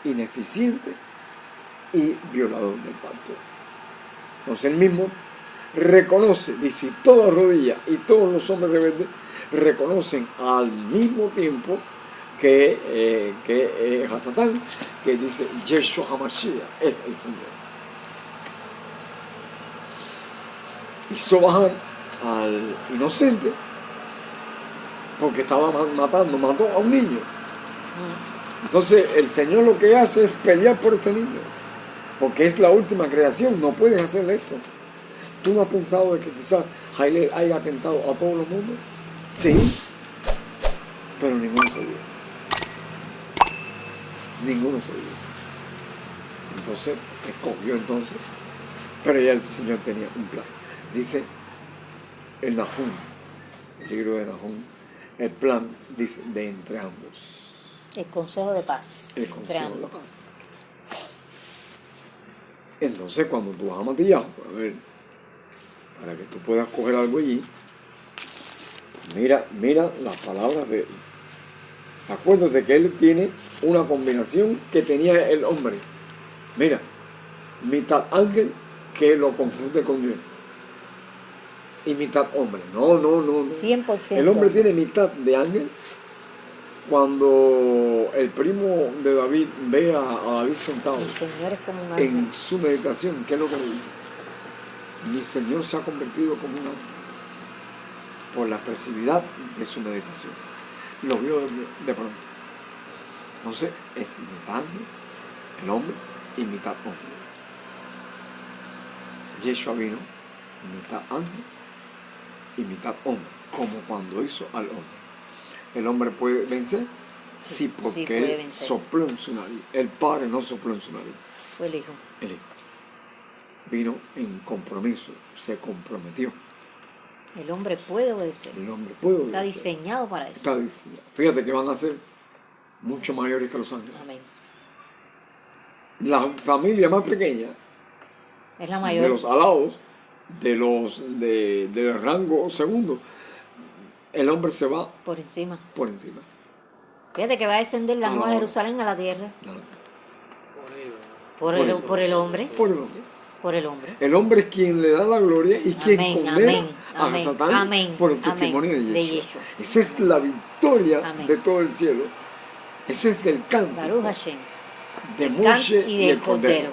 ineficiente y violador del pacto. Entonces Él mismo reconoce, dice, toda rodilla y todos los hombres rebeldes reconocen al mismo tiempo que Hasatán, que dice Yeshua HaMashiach es el Señor. Hizo bajar al inocente porque estaba mató a un niño. Entonces el Señor lo que hace es pelear por este niño, porque es la última creación, no puedes hacerle esto. ¿Tú no has pensado de que quizás Jaile haya atentado a todos los mundos? Sí, pero ninguno se dio. Ninguno se dio. Entonces, escogió entonces, pero ya el Señor tenía un plan. Dice el Nahum, el libro de Nahum, el plan, dice, de entre ambos. El consejo de paz. El consejo de paz. Entonces, cuando tú vas a Matillahu, a ver, para que tú puedas coger algo allí, mira las palabras de él. Acuérdate que él tiene una combinación que tenía el hombre. Mira, mitad ángel que lo confunde con Dios. Y mitad hombre. No. 100%. El hombre tiene mitad de ángel. Cuando el primo de David ve a David sentado en su meditación, ¿qué es lo que le dice? Mi Señor se ha convertido como un ángel por la expresividad de su meditación. Lo vio de pronto. Entonces es mitad ángel, el hombre, y mitad hombre. Yeshua vino mitad ángel y mitad hombre, como cuando hizo al hombre. ¿El hombre puede vencer? Sí, porque él sopló en su nariz. El Padre no sopló en su nariz. Fue el Hijo. El Hijo. Vino en compromiso, se comprometió. El hombre puede obedecer. El hombre puede obedecer. Está diseñado para eso. Está diseñado. Fíjate que van a ser mucho mayores que los ángeles. Amén. La familia más pequeña es la mayor. De los alados, del rango segundo, el hombre se va por encima. Fíjate que va a descender la nueva Jerusalén a la tierra. Por el hombre. Por el hombre. El hombre es quien le da la gloria y quien condena a Satán por el testimonio de Yeshua. Esa es la victoria de todo el cielo. Ese es el canto Baruch Hashem, de Moshe y el Cordero.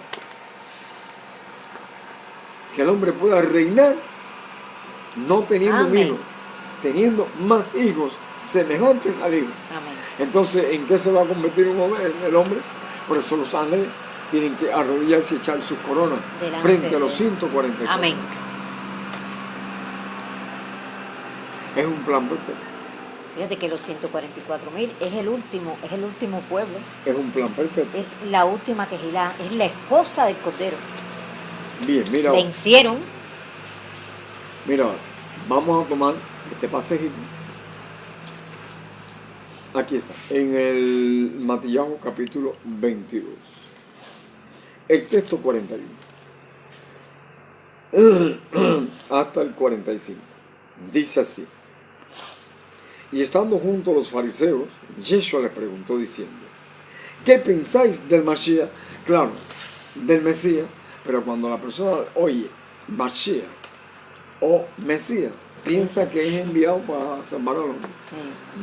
Que el hombre pueda reinar no teniendo un hijo, teniendo más hijos semejantes al hijo. Amén. Entonces, ¿en qué se va a convertir el hombre? Por eso los ángeles tienen que arrodillarse y echar sus coronas frente a los 144. Amén. Es un plan perfecto. Fíjate que los 144.000 es el último pueblo. Es un plan perfecto. Es la última quejilá, es la esposa del Cordero. Bien, mira. Vencieron. Mira, vamos a tomar este pasajito. Aquí está, en el Matillahu capítulo 22. El texto 41. Hasta el 45. Dice así. Y estando juntos los fariseos, Yeshua les preguntó diciendo, ¿qué pensáis del Mashiach? Claro, del Mesías, pero cuando la persona oye Mashiach o Mesías, piensa que es enviado para salvar al hombre.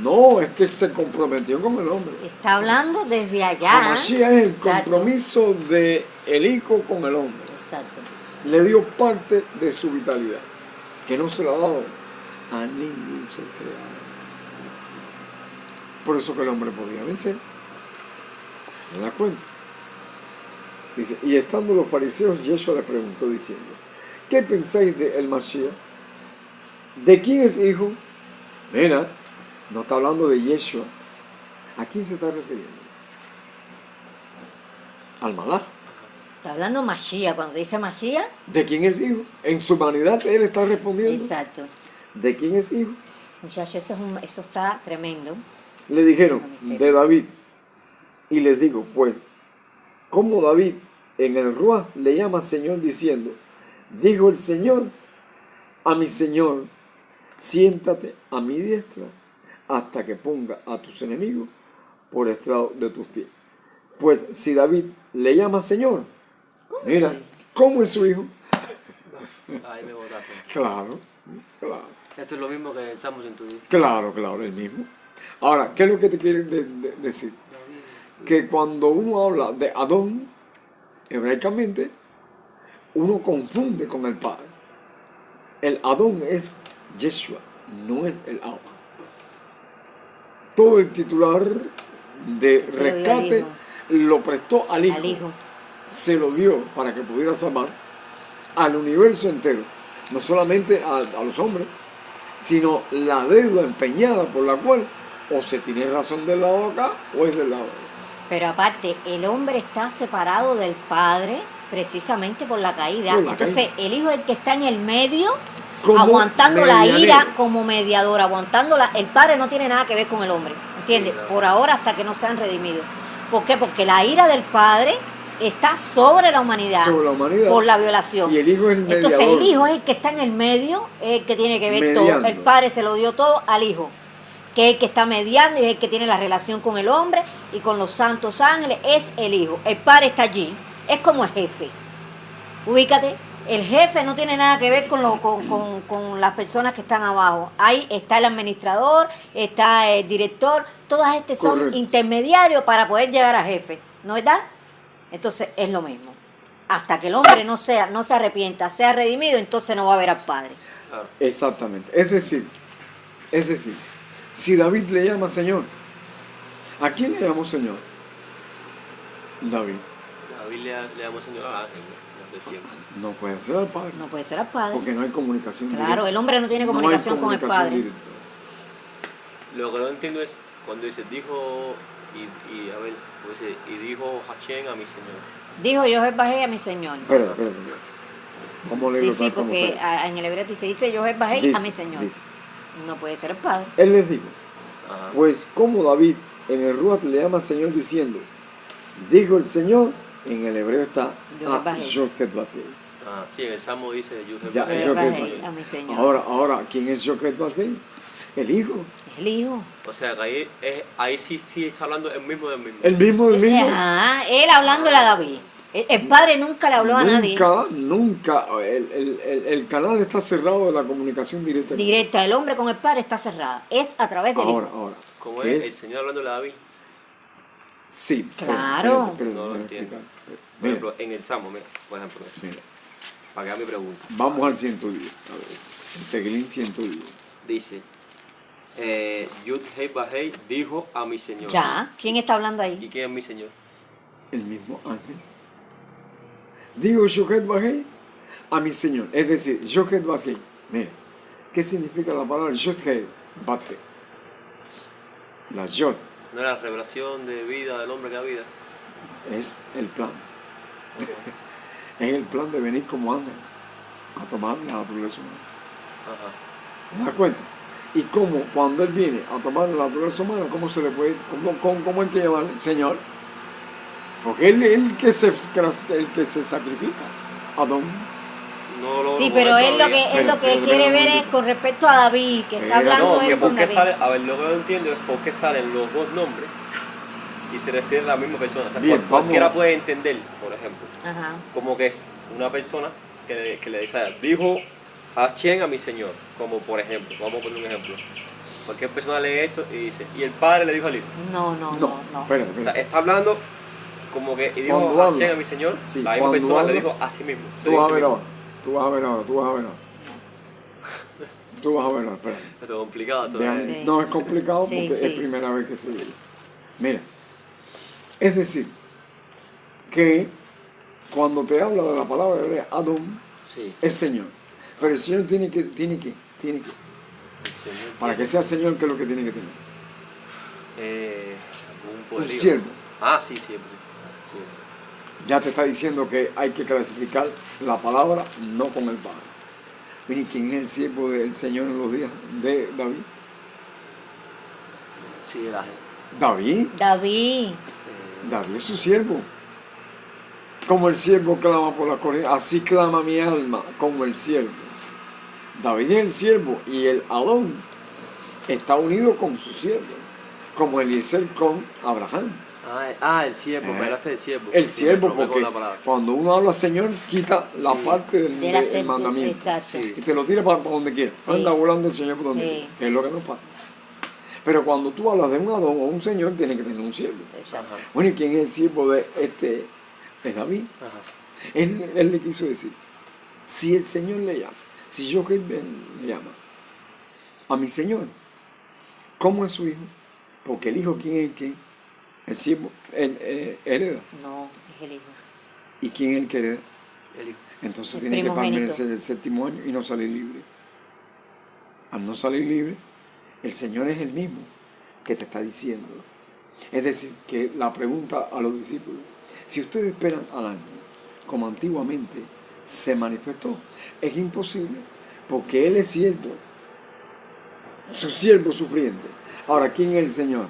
No, es que se comprometió con el hombre. Está hablando desde allá. Mashiach es el compromiso del Hijo con el hombre. Exacto. Le dio parte de su vitalidad, que no se la ha dado a ningún ser creado. Por eso que el hombre podía vencer. ¿Me das cuenta? Dice, y estando los fariseos, Yeshua le preguntó diciendo, ¿qué pensáis de el Mashiach? ¿De quién es hijo? Mira, no está hablando de Yeshua. ¿A quién se está refiriendo? Al Malach. Está hablando Mashiach. Cuando dice Mashiach, ¿De quién es hijo? En su humanidad él está respondiendo. exacto. ¿De quién es hijo? Muchachos, eso está tremendo. Le dijeron, de David. Y les digo, pues, como David en el Ruach le llama Señor diciendo, dijo el Señor a mi Señor, siéntate a mi diestra hasta que ponga a tus enemigos por estrado de tus pies. Pues si David le llama Señor, mira, ¿cómo es su hijo? Ahí me botaste. Claro, claro. Esto es lo mismo que el Salmo 110. Claro, claro, el mismo. Ahora, ¿qué es lo que te quieren decir? Que cuando uno habla de Adón, hebraicamente, uno confunde con el Padre. El Adón es Yeshua, no es el Abba. Todo el titular de Se lo dio al rescate hijo. lo prestó al hijo. Al hijo. Se lo dio para que pudiera salvar al universo entero, no solamente a los hombres, sino la deuda empeñada por la cual o se tiene razón del lado de acá o es del lado de acá. Pero aparte, el hombre está separado del Padre precisamente por la caída. Por la Entonces, caída. el hijo es el que está en el medio, Como aguantando la medianero. ira como mediador, aguantándola. El Padre no tiene nada que ver con el hombre, ¿entiendes? Por ahora, hasta que no sean redimidos. ¿Por qué? Porque la ira del Padre está sobre la humanidad, Sobre la humanidad. por la violación. Y el hijo es el mediador. Entonces, el hijo es el que está en el medio, es el que tiene que ver Mediando. todo. El Padre se lo dio todo al hijo, que es el que está mediando y es el que tiene la relación con el hombre y con los santos ángeles, es el hijo. El Padre está allí, es como el jefe. Ubícate, el jefe no tiene nada que ver con las personas que están abajo. Ahí está el administrador, está el director, todas estas son Correcto. intermediarios para poder llegar a jefe, ¿no es verdad? Entonces es lo mismo. Hasta que el hombre no se arrepienta, sea redimido, entonces no va a ver al Padre. Claro. Exactamente. Es decir, si David le llama Señor, ¿a quién le llamó Señor? David. La Biblia le llamó Señor al ángel, ¿no? De tiempo. No puede ser al Padre, No puede ser al Padre. porque no hay comunicación Claro, directa. el hombre no tiene No hay comunicación con el comunicación Padre. directa. Lo que no entiendo es cuando dice, dijo, a ver, pues dice, y dijo Hashem a mi Señor. Dijo yo bajé a mi Señor. Espera. ¿Cómo le Sí, digo sí, tal como porque está? en el hebreo dice yo bajé Dice, a mi Señor. dice. No puede ser el Padre. Él les dijo, Ajá. pues como David en el Ruach le llama Señor diciendo, dijo el Señor, en el hebreo está Yod-Heh Vav-Heh. Ah, sí, en el Salmo dice, Ya, Yo Yod-Heh bajé Vav-Heh. a mi Señor. Ahora, ¿quién es Yod-Heh Vav-Heh? El Hijo. El hijo. O sea, que ahí sí está hablando el mismo del mismo. El mismo. Ajá, él hablándole a David. El Padre nunca le habló a nadie. Nunca. El canal está cerrado de la comunicación directa. Directa, el hombre con el Padre está cerrada. Es a través del hijo. Ahora. ¿Cómo ¿qué es? El Señor hablándole a David. Sí. Claro. Espérate, No lo déjame entiendo. explicar. Por Mira, ejemplo, en el Salmo, mira, por ejemplo, mira. para que haga mi pregunta. Vamos al 110. A ver. El Tequilín 110. Dice, Yud-Heh Vav-Heh dijo a mi Señor. Ya, ¿quién está hablando ¿Y ahí? quién es mi Señor? El mismo ángel. Digo Yod-Heh Vav-Heh a mi Señor. Es decir, Yod-Heh Vav-Heh. Mira, ¿qué significa la palabra Yod-Heh Vav-Heh? La Yod ¿No era la revelación de vida del hombre que da vida? es el plan. Es el plan de venir como ángel a tomar la naturaleza humana. Ajá. ¿Te das cuenta? Y cómo, cuando Él viene a tomar la naturaleza humana, ¿cómo se le puede, cómo hay que llamarle? Señor. Porque Él es el que se sacrifica. Adón. No lo Sí, logro pero ver él lo todavía. que, él lo que quiere ver es con respecto a David, que está Pero hablando No, que él con por qué David. sale, a ver, lo que yo entiendo es por qué salen los dos nombres y se refiere a la misma persona. O sea, Bien, cualquiera vamos. puede entender, por ejemplo, Ajá. como que es una persona que le dice, dijo Hashem a mi Señor, como por ejemplo, vamos a poner un ejemplo. Cualquier persona lee esto y dice, y el padre le dijo al hijo. No. Espera. O sea, está hablando como que, y dijo Cuando Hashem habla. a mi Señor, Sí, la misma cuando persona le habla, dijo a sí mismo. Se Tú dijo vas a sí ver mismo. ahora. Tú vas a ver ahora. Espera. Esto es complicado Sí. todavía. No es complicado Sí, porque sí. es primera vez que se ve. Mira, es decir, que cuando te habla de la palabra hebrea, Adón, Sí, es Señor. Pero el Señor tiene que, el Señor para que sea Señor, ¿qué es lo que tiene que tener? algún Un poderío. siervo. Ah, sí, siempre. Sí. ya te está diciendo que hay que clasificar la palabra no con el Padre. Mire, ¿quién es el siervo del Señor en los días de David? Sí, el ángel. David. David es su siervo. Como el siervo clama por la corriente, así clama mi alma como el siervo. David es el siervo y el Adón está unido con su siervo, como Eliezer con Abraham. El siervo, me hablaste del siervo. El Sí, siervo, me porque la palabra. cuando uno habla Señor, quita la parte del mandamiento. Exacto. Y te lo tira para donde quiera. Sí. Anda volando el Señor por donde Sí. quiera, que es lo que nos pasa. Pero cuando tú hablas de un Adón o un Señor, tiene que tener un siervo. Exacto. Bueno, ¿y quién es el siervo de este? Es David. Ajá. Él le quiso decir, si el Señor le llama, si yo que le llama a mi Señor, ¿cómo es su hijo? Porque el hijo, ¿quién es quién? El siervo, hereda. No, es el hijo. ¿Y quién es el que hereda? El hijo. Entonces El tiene que primogénito. permanecer el séptimo año y no salir libre. Al no salir libre, el Señor es el mismo que te está diciendo. Es decir, que la pregunta a los discípulos, si ustedes esperan al año, como antiguamente se manifestó, es imposible, porque Él es siervo, su siervo sufriente. Ahora, ¿quién es el Señor?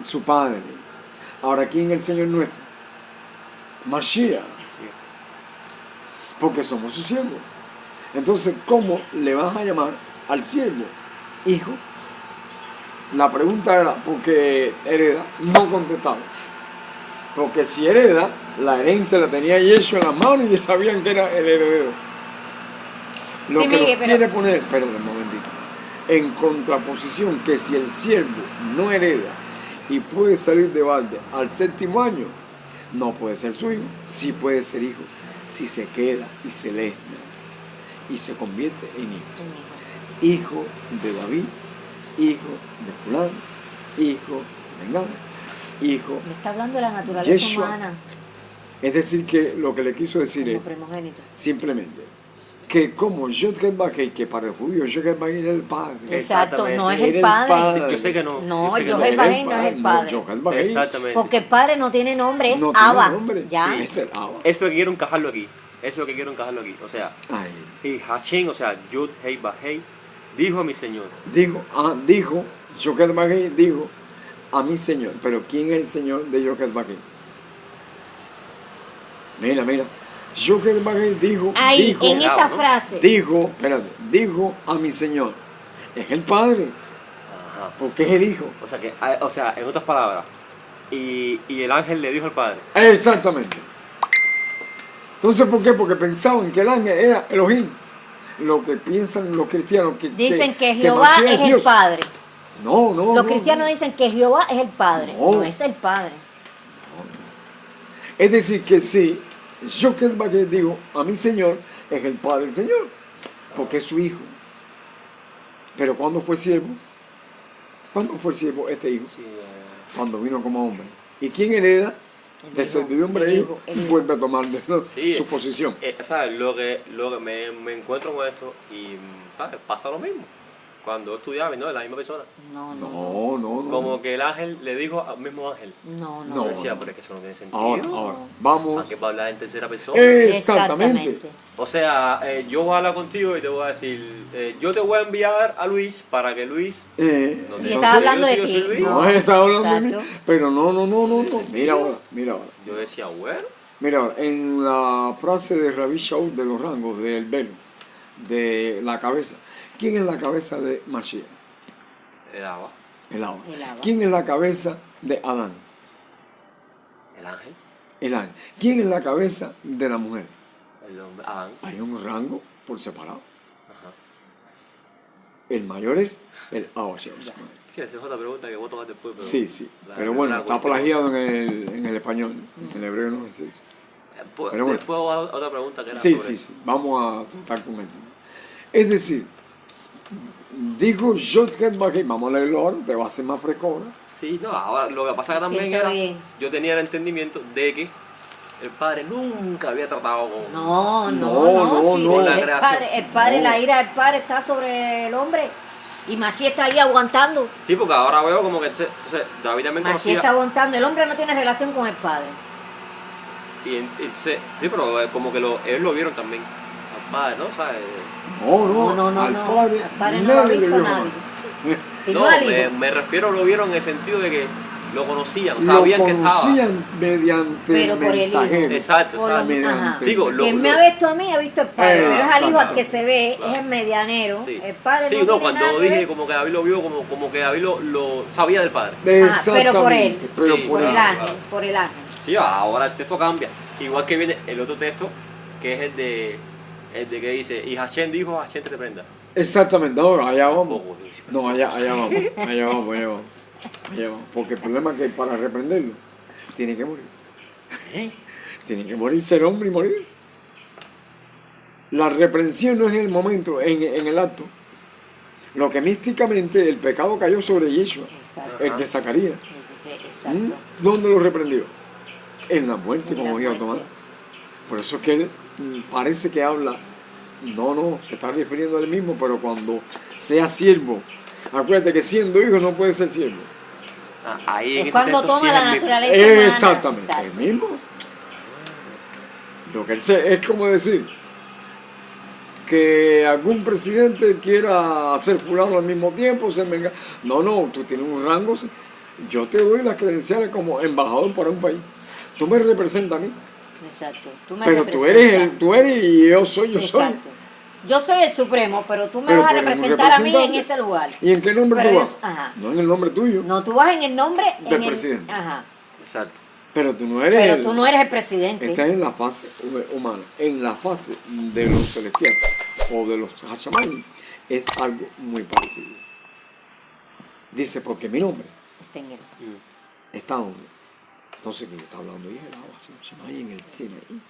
Su Padre. Ahora, ¿quién es el Señor nuestro? Mashiach. Porque somos sus siervos. Entonces, ¿cómo le vas a llamar al siervo hijo? La pregunta era, porque hereda, no contestaba. Porque si hereda, la herencia la tenía Yeshua en las manos y sabían que era el heredero. Lo Sí, que Miguel, nos pero- quiere poner, perdón un momentito, en contraposición, que si el siervo no hereda y puede salir de balde al séptimo año, no puede ser su hijo, sí puede ser hijo, si se queda y se lee y se convierte en hijo. Hijo de David, hijo de fulano, hijo de Mengano, hijo. Me está hablando de la naturaleza Yeshua. humana Es decir, que lo que le quiso decir como es primogénito. simplemente que como Yod-Ket Bakei, que para el judío Yod-Ket Bakei era el padre. Exacto, no es Era el padre. Sí, yo sé que no. No, yo sé que yo no. el Era Bakei no es el padre. Yod-Ket Bakei Exactamente. Porque el padre no tiene nombre, es no tiene Abba. nombre, ¿Ya? es el Abba. Eso es lo que quiero encajarlo aquí. Eso es lo que quiero encajarlo aquí. O sea, Ay, y Hashem, o sea, Yud, Hei, Bahei, dijo a mi Señor. dijo, Yod-Ket Bakei dijo a mi Señor, pero ¿quién es el Señor de Yod-Ket Bakei? Mira, Yod-Ket Bakei dijo, Ahí, dijo, en esa ¿no? frase. dijo a mi Señor, es el Padre, Ajá. porque es el Hijo. O sea, en otras palabras, y el ángel le dijo al Padre. Exactamente. Entonces, ¿por qué? Porque pensaban que el ángel era Elohim. Lo que piensan los cristianos Dicen que Jehová Mashiach es el Dios. padre. No. Los cristianos dicen que Jehová es el padre. No. No es el padre. Es decir, que sí, yo que digo a mi Señor es el Padre del Señor, porque es su Hijo. Pero ¿cuándo fue siervo? ¿Cuándo fue siervo este Hijo? Sí, Cuando vino como hombre. ¿Y quién hereda? El De hijo, servidumbre el a hijo, hijo, el hijo. vuelve a tomar sí, su posición. ¿Sabes? Lo que me encuentro con esto y ¿sabes? Pasa lo mismo. Cuando yo estudiaba, ¿no? De la misma persona. No. Como que el ángel le dijo al mismo ángel. No. No. Yo decía, pero es que eso no tiene sentido. Ahora, vamos. ¿Para qué va a hablar en tercera persona? Exactamente. O sea, yo voy a hablar contigo y te voy a decir, yo te voy a enviar a Luis para que Luis... No Y entonces- estás hablando de yo soy ti. Luis. No, está hablando de mí. Exacto. Pero no. Mira ahora. Yo decía, bueno, Mira ahora, en la frase de Rabbi Shaul de los rangos, del velo, de la cabeza. ¿Quién es la cabeza de Mashiach? el agua, El Abba. El Abba. ¿Quién es la cabeza de Adán? el ángel, El ángel. ¿Quién es la cabeza de la mujer? el hombre, Adán. Hay un rango por separado. Ajá. El mayor es el Abba Shaul. Sí, esa es otra pregunta que vos tomaste después. Pero Sí. Pero bueno, está plagiado en el español. En el hebreo no es eso. Después, Pero bueno. después otra pregunta que era Sí. sobre eso. Vamos a tratar con el tema. Es decir, dijo Yod-Ket Bakei, vamos a leerlo ahora, te va a hacer más fresco ahora. Sí, no, ahora lo que pasa que también Siento era, bien. yo tenía el entendimiento de que el padre nunca había tratado con... No. No, Sí, no. La el creación. padre, No. la ira del padre está sobre el hombre. Y Mashiach está ahí aguantando. Sí, porque ahora veo como que entonces David también Mashiach conocía... está aguantando. El hombre no tiene relación con el padre. entonces, sí, pero como que ellos lo vieron también. Al padre, ¿no? ¿Sabes? No, al padre, al padre no lo ha nadie le visto vio nadie. jamás. Sino No, al hijo. me refiero, lo vieron en el sentido de que lo conocían, Lo sabían que estaba. conocían mediante Pero el por el hijo. mensajero. Exacto, Por lo- exacto. ajá. Digo, Quien me ha visto a mí ha visto el padre, pero es al hijo al que se ve, Claro. es el medianero. Sí, El padre sí, no tiene cuando nada que dije ver. como que David lo vio, como que David lo sabía del padre. Pero por él, Exactamente, pero Sí, por por el él. claro, ángel, claro. por el ángel. Sí, ahora el texto cambia. Igual que viene el otro texto, que es el de que dice, y Hashem dijo, Hashem te reprenda. Exactamente, no, allá vamos. Oh, No, allá vamos, allá vamos, allá vamos. Allá vamos. Porque el problema es que para reprenderlo, tiene que morir. ¿Eh? Tiene que morir, ser hombre y morir. La reprensión no es en el momento, en el acto. Lo que místicamente el pecado cayó sobre Yeshua, Exacto. el de Zacarías. Exacto. ¿Dónde lo reprendió? En la muerte, En la como dijo muerte. Tomás. Por eso es que él parece que habla, no, se está refiriendo a él mismo, pero cuando sea siervo, acuérdate que siendo hijo no puede ser siervo. Ahí en Es ese cuando texto sí toma es la el mismo. naturaleza humana. Exactamente, Exacto. el mismo. Lo que él es como decir que algún presidente quiera hacer fulano al mismo tiempo, se venga. No, tú tienes un rango, yo te doy las credenciales como embajador para un país. Tú me representas a mí, Exacto. Tú me pero representas. tú eres y yo soy. Exacto. Yo soy el supremo, pero tú me Pero vas a tú eres un representar a mí en representante. ese lugar. ¿Y en qué nombre Pero tú ellos- vas? ajá. No en el nombre tuyo, No, tú vas en el nombre Del en el- presidente. Ajá. Exacto. pero tú no eres Pero tú no eres el presidente. Estás en la fase humana, en la fase de los celestiales o de los Hashamayim, es algo muy parecido. Dice, porque mi nombre Está en él. está donde. Entonces, ¿quién está hablando? Y es el Hashamayim en el Sinaí.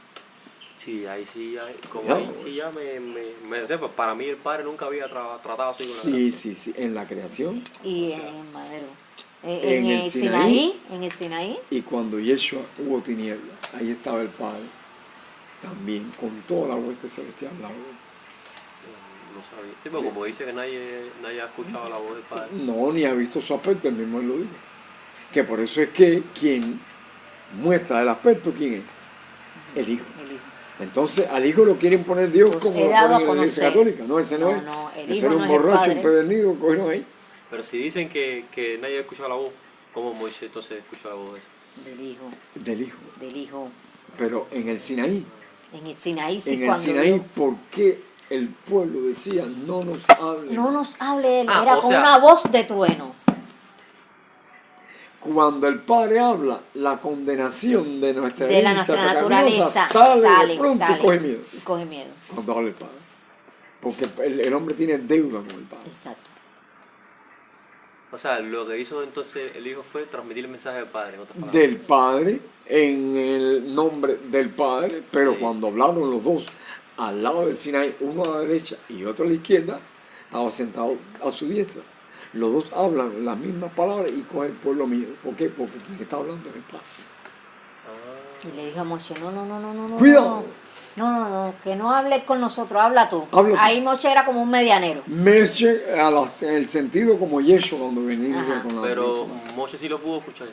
Sí, ahí sí, como Ya, ahí pues. sí ya pues, para mí el padre nunca había tratado así con la Sí, en la creación. Y en el madero. En En el el Sinaí. Sinaí. En el Sinaí. Y cuando Yeshua hubo tinieblas, ahí estaba el Padre, también con toda la hueste celestial. No sabía. Sí, pero como dice que nadie ha escuchado la voz del padre. No, ni ha visto su aspecto, él mismo lo dijo. Que por eso es que quien muestra el aspecto, ¿quién es? El Hijo. El hijo. Entonces al Hijo lo quieren poner Dios Pues como he lo dado ponen a en la Iglesia conocer. Católica. No, ese no, es. No, el Ese Hijo era no un es el borracho Padre. empedernido, cogieron ahí. Pero si dicen que nadie ha escuchado la voz, ¿cómo Moisés entonces escuchó la voz de ese? Del hijo. Del Hijo. Del hijo. Pero en el Sinaí, En el Sinaí sí en el cuando Sinaí, vio- ¿por qué el pueblo decía no nos hable? no nos hable él, Ah, era o con sea- una voz de trueno. Cuando el Padre habla, la condenación de nuestra De la herencia nuestra pecaminosa naturaleza sale de pronto y coge miedo y coge miedo. cuando habla el Padre. Porque el hombre tiene deuda con el Padre. Exacto. O sea, lo que hizo entonces el hijo fue transmitir el mensaje del padre, en otras palabras. Del Padre, en el nombre del Padre, pero Sí. cuando hablaron los dos al lado del Sinaí, uno a la derecha y otro a la izquierda, estaba sentado a su diestra. Los dos hablan las mismas palabras y cogen el pueblo mío. ¿Por qué? Porque quien está hablando es el Padre. Y le dijo a Moshe, no. Cuidado. No, que no hables con nosotros, habla tú. Habla tú. Ahí Moshe era como un medianero. Meche en el sentido como Yeshua cuando venía Ajá. con la Pero persona. Moshe sí lo pudo escuchar.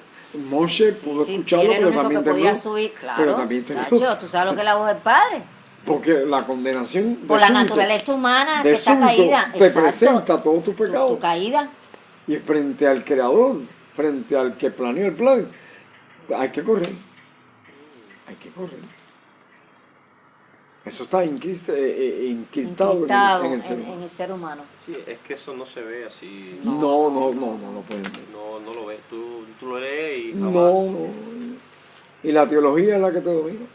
Moshe Sí, pudo sí, escucharlo, él era pero el único también que podía tembló. subir, claro. Pero también tembló. Chacho, tú sabes lo que es la voz del Padre. Porque la condenación de Por la súbito, naturaleza humana de que está súbito, caída. te Exacto. presenta todos tus Tu pecados. caída. Y frente al Creador, frente al que planeó el plan, hay que correr. Hay que correr. Eso está encriptado Encriptado en el ser en humano. el ser humano. Sí, es que eso no se ve así. No lo pueden ver. No lo ves. Tú lo lees y jamás. No. Y la teología es la que te domina.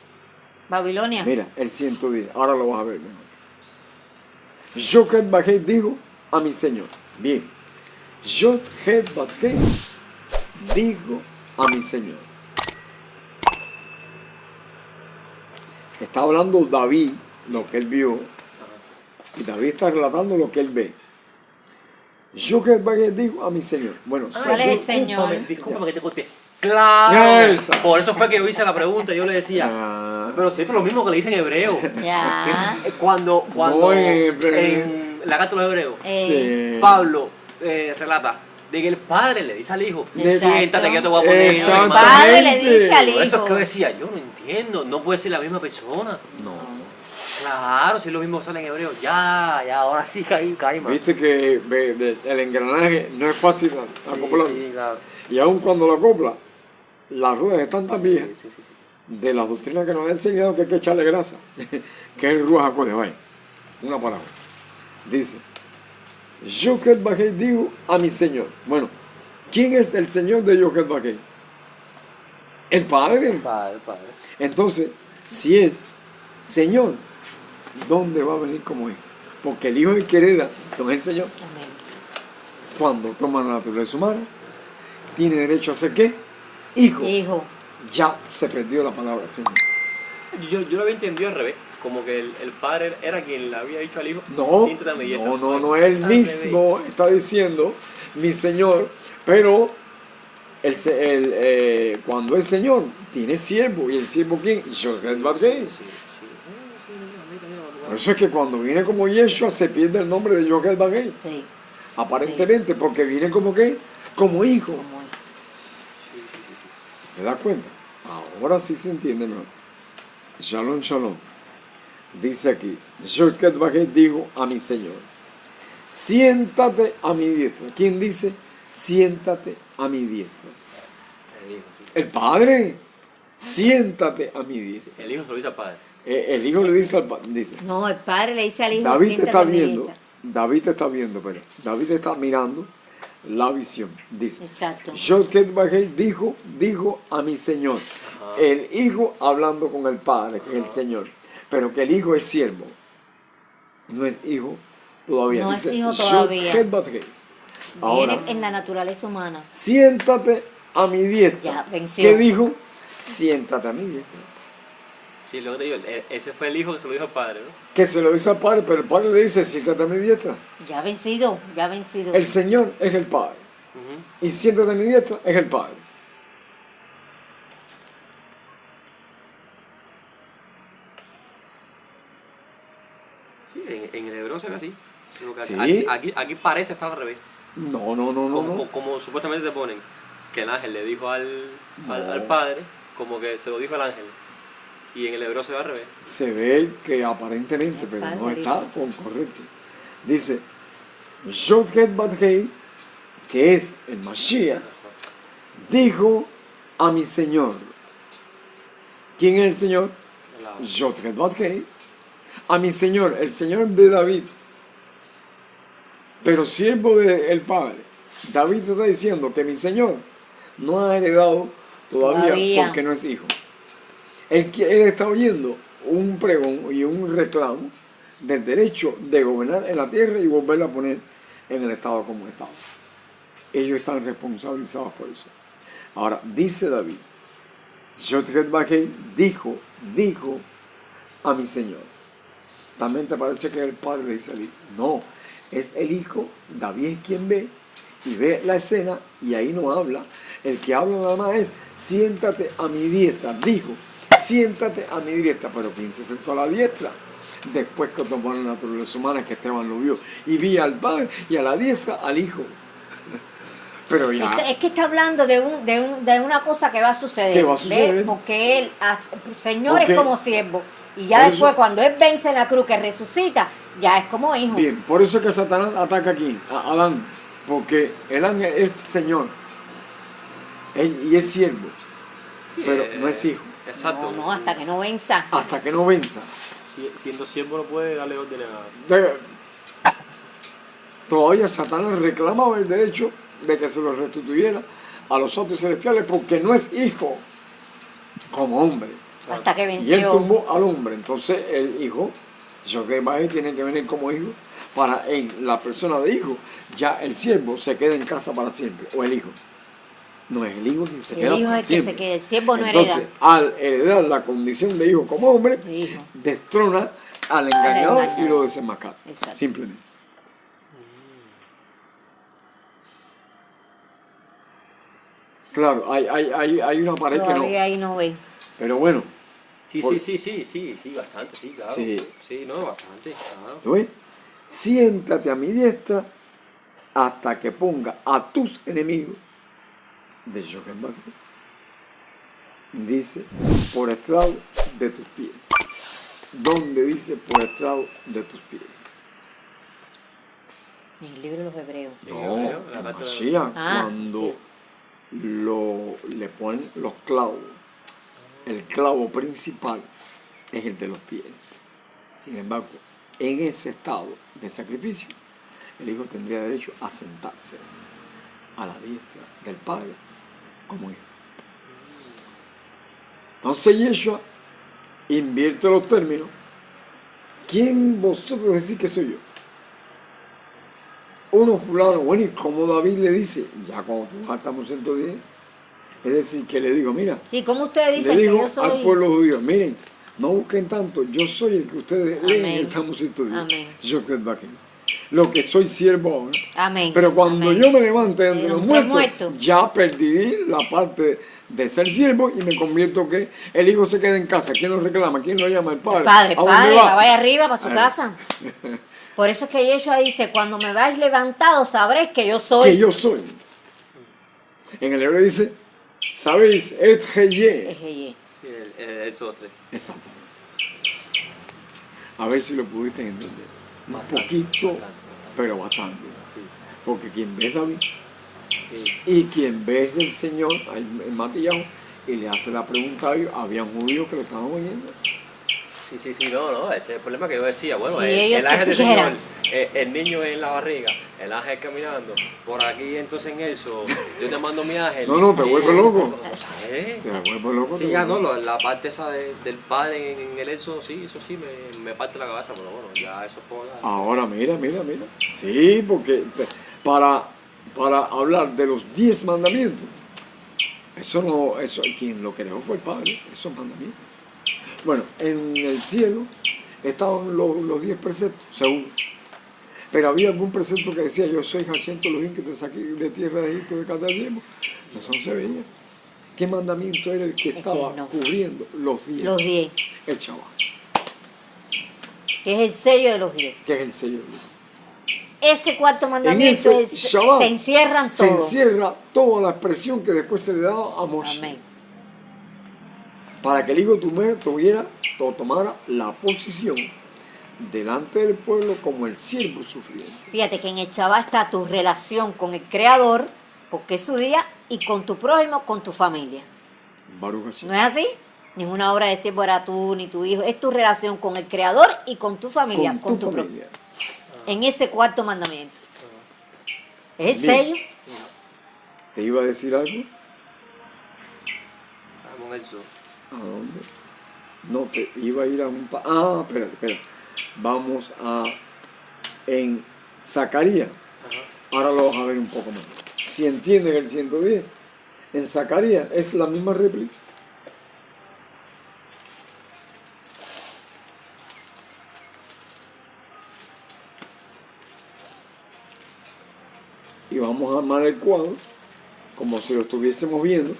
Babilonia. Mira, el 110, ahora lo vas a ver mejor. Yochad Bajé dijo a mi Señor. Bien. Yochad Bajé dijo a mi Señor. Está hablando David, lo que él vio. Y David está relatando lo que él ve. Yochad Bajé dijo a mi Señor. Bueno, ¿Cuál es el Señor? Discúlpame que te corté. ¡Claro! Esa. Por eso fue que yo hice la pregunta. Yo le decía, Ah. pero si esto es lo mismo que le dice en hebreo. Ya. Cuando No en hebreo. en la carta de los hebreos, Eh, Sí. Pablo relata de que el padre le dice al hijo, Exacto. siéntate que yo te voy a poner. El Exactamente. padre le dice al Por eso hijo. es que yo decía, yo no entiendo, no puede ser la misma persona. No. Claro, si es lo mismo que sale en hebreo, ya, ahora sí caí más. Viste que el engranaje no es fácil acoplarlo. Sí, claro. Y aun cuando lo acopla, las ruedas están tan viejas Sí. de las doctrinas que nos han enseñado que hay que echarle grasa, que es el Ruach HaKodesh. Vaya, una palabra. Dice, Yochel Bajei dijo a mi Señor. Bueno, ¿quién es el Señor de Yochel Bajei? El Padre. El padre. Entonces, si es Señor, ¿dónde va a venir como hijo? Porque el hijo es el que hereda, no es el Señor. Amén. Cuando toma la naturaleza humana, tiene derecho a ser ¿qué? Hijo. Hijo. Ya se perdió la palabra Señor. Yo lo había entendido al revés, como que el padre era quien le había dicho al hijo, No, siéntate a mi diestra. no, él Al mismo está diciendo, mi Señor, pero cuando es Señor, tiene siervo, y el siervo ¿quién? Yochel Bajei. revés. Por eso es que cuando viene como Yeshua se pierde el nombre de Yochel Bajei. Sí. Aparentemente, porque viene como ¿qué? Como hijo. Como hijo. ¿Te das cuenta? Ahora sí se entiende mejor. Shalom, shalom. Dice aquí, Yochel Bajei dijo a mi Señor, siéntate a mi diestra. ¿Quién dice? Siéntate a mi diestra. El hijo, sí. El Padre, siéntate a mi diestra. El hijo se lo dice al padre. El hijo le dice al Padre, dice, No, el padre le dice al hijo, David te siéntate está a mi viendo, diestra. David está mirando la visión. Dice, Exacto. Yochel Bajei dijo a mi Señor. El hijo hablando con el Padre, que es el Señor. Pero que el hijo es siervo. No es hijo todavía. No es Dice, hijo todavía. Yochel Bajei. Ahora, Viene en la naturaleza humana. siéntate a mi diestra. Ya, venció. ¿Qué dijo? Siéntate a mi diestra. Sí, lo que te digo, ese fue el hijo que se lo dijo al padre, ¿no? Que se lo dice al Padre, pero el Padre le dice, siéntate a mi diestra. Ya vencido, ya vencido. El Señor es el Padre. Ujú. Y siéntate a mi diestra es el Padre. Sí, en el hebreo se ve así. Sino que Sí. aquí parece estar al revés. No. Como supuestamente te ponen que el ángel le dijo al No. padre, como que se lo dijo al ángel. Y en el hebreo se ve al revés. Se ve que aparentemente, El pero Padre no dijo. está correcto. Dice, Yochel Bajei, que es el Mashiach, dijo a mi Señor. ¿Quién es el Señor? Yochel Bajei. A mi Señor, el Señor de David, pero siervo del Padre. David está diciendo que mi Señor no ha heredado todavía porque no es hijo. Él está oyendo un pregón y un reclamo del derecho de gobernar en la tierra y volverla a poner en el estado como estaba. Ellos están responsabilizados por eso. Ahora, dice David, Yochel Bajei dijo a mi Señor. También te parece que el Padre le dice al hijo. No, es el hijo, David es quien ve y ve la escena y ahí no habla. El que habla nada más es, siéntate a mi diestra. Dijo, siéntate a mi diestra. Pero ¿quién se sentó a la diestra? Después que tomó la naturaleza humana, que Esteban lo vio. Y vi al Padre y a la diestra al hijo. Pero ya... Es que está hablando de una cosa que va a suceder. ¿Qué va a suceder? ¿Ves? Porque él, Señor Porque- es como siervo. Y ya Por después, eso- cuando él vence en la cruz, que resucita, ya es como hijo. Bien, por eso es que Satanás ataca aquí, a Adán. Porque el ángel es Señor. Y es siervo. Pero no es hijo. Exacto. No, hasta que no venza. Hasta que no venza. Siendo siervo no puede darle orden a... Todavía Satanás reclamaba el derecho de que se lo restituyera a los otros celestiales porque no es hijo como hombre. Hasta que Y él venció. tumbó al hombre. Entonces el hijo, Yochel Bajei, tiene que venir como hijo para en la persona de hijo, ya el siervo se queda en casa para siempre. O el hijo. No es el hijo quien se El queda hijo para es el que siempre. se queda, el siervo no Entonces, hereda. al heredar la condición de hijo como hombre, De hijo. destrona al engañador engañador. y lo desenmascara. Exacto. Simplemente. Claro, hay una pared que no. Todavía ahí no ve. Pero bueno, Sí, Por- sí, bastante, sí, claro. Sí. Sí, no, bastante, claro. ¿lo ves? Siéntate a mi diestra hasta que ponga a tus enemigos de Yochebed. Dice, por estrado de tus pies. ¿Dónde dice por estrado de tus pies? En el libro de los Hebreos. No, la en parte de- Mashiach, Ah, cuando le ponen los clavos, el clavo principal es el de los pies. Sin embargo, en ese estado de sacrificio, el hijo tendría derecho a sentarse a la diestra del padre como hijo. Entonces Yeshua invierte los términos. ¿Quién vosotros decís que soy yo? Uno fulano, bueno, y como David le dice, ya cuando tú vas al Salmo 110, es decir, que le digo, mira, Sí, como ustedes le dicen que digo yo soy. al pueblo judío, miren, no busquen tanto, yo soy el que ustedes leen en Amén. el Salmo 110. Amén. Lo que soy siervo ahora. Amén. Pero cuando Amén. yo me levante de entre De los los muertos, ya perdí la parte de ser siervo y me convierto que el hijo se quede en casa. ¿Quién lo reclama? ¿Quién lo llama? El padre. El padre, ¿A dónde padre, va? vaya arriba para su Ay, casa. Por eso es que Yeshua dice, cuando me vais levantado sabréis que yo soy. Que yo soy. En el hebreo dice, ¿sabéis? Et heye. Ejeye. Sí, el Éxodo 3. Exacto. A ver si lo pudiste entender. Un poquito, pero bastante. Sí. Porque quien ve es David Sí. y quien ve es el Señor, el Matías, y le hace la pregunta a ellos, había un judío que lo estaban oyendo. Sí, no, ese es el problema que yo decía. Bueno, Si el ellos ángel del supieran. Señor, el niño en la barriga, el ángel caminando, por aquí entonces en eso, yo te mando mi ángel. No, te vuelves loco. ¿Eh? Te vuelvo loco. Sí, te ya vuelvo no, loco. la parte esa del padre en el eso, sí, eso sí me parte la cabeza, pero bueno, ya eso es por Ahora, mira. Sí, porque para hablar de los 10 mandamientos, eso quien lo creó fue el Padre, esos mandamientos. Bueno, en el cielo estaban los 10 preceptos, según. Pero había algún precepto que decía, yo soy Hashem Elohim que te saqué de tierra de Egipto de casa de tiempo. Eso no se veía. ¿Qué mandamiento era el que estaba no. cubriendo los 10? Los 10, El Shabbat, que es el sello de los 10. que es el sello de Dios. Ese cuarto En mandamiento ese es, Shabbat se encierran se todos. encierra toda la expresión que después se le daba a Moshe. Amén. Para que el hijo tomara la posición delante del pueblo como el siervo sufriente. Fíjate que en el Shabbat está tu relación con el Creador, porque es su día, y con tu prójimo, con tu familia. Baruch Hashem. ¿No es así? Ninguna obra de siervo era tú ni tu hijo. Es tu relación con el Creador y con tu familia. Con tu prójimo. familia. En ese cuarto mandamiento. Es el Bien. sello. ¿Te iba a decir algo? Vamos en eso. ¿A dónde? No, te iba a ir a un... espera. Vamos en Zacarías. Ahora lo vas a ver un poco más. Si entienden el 110, en Zacarías es la misma réplica. Y vamos a armar el cuadro como si lo estuviésemos viendo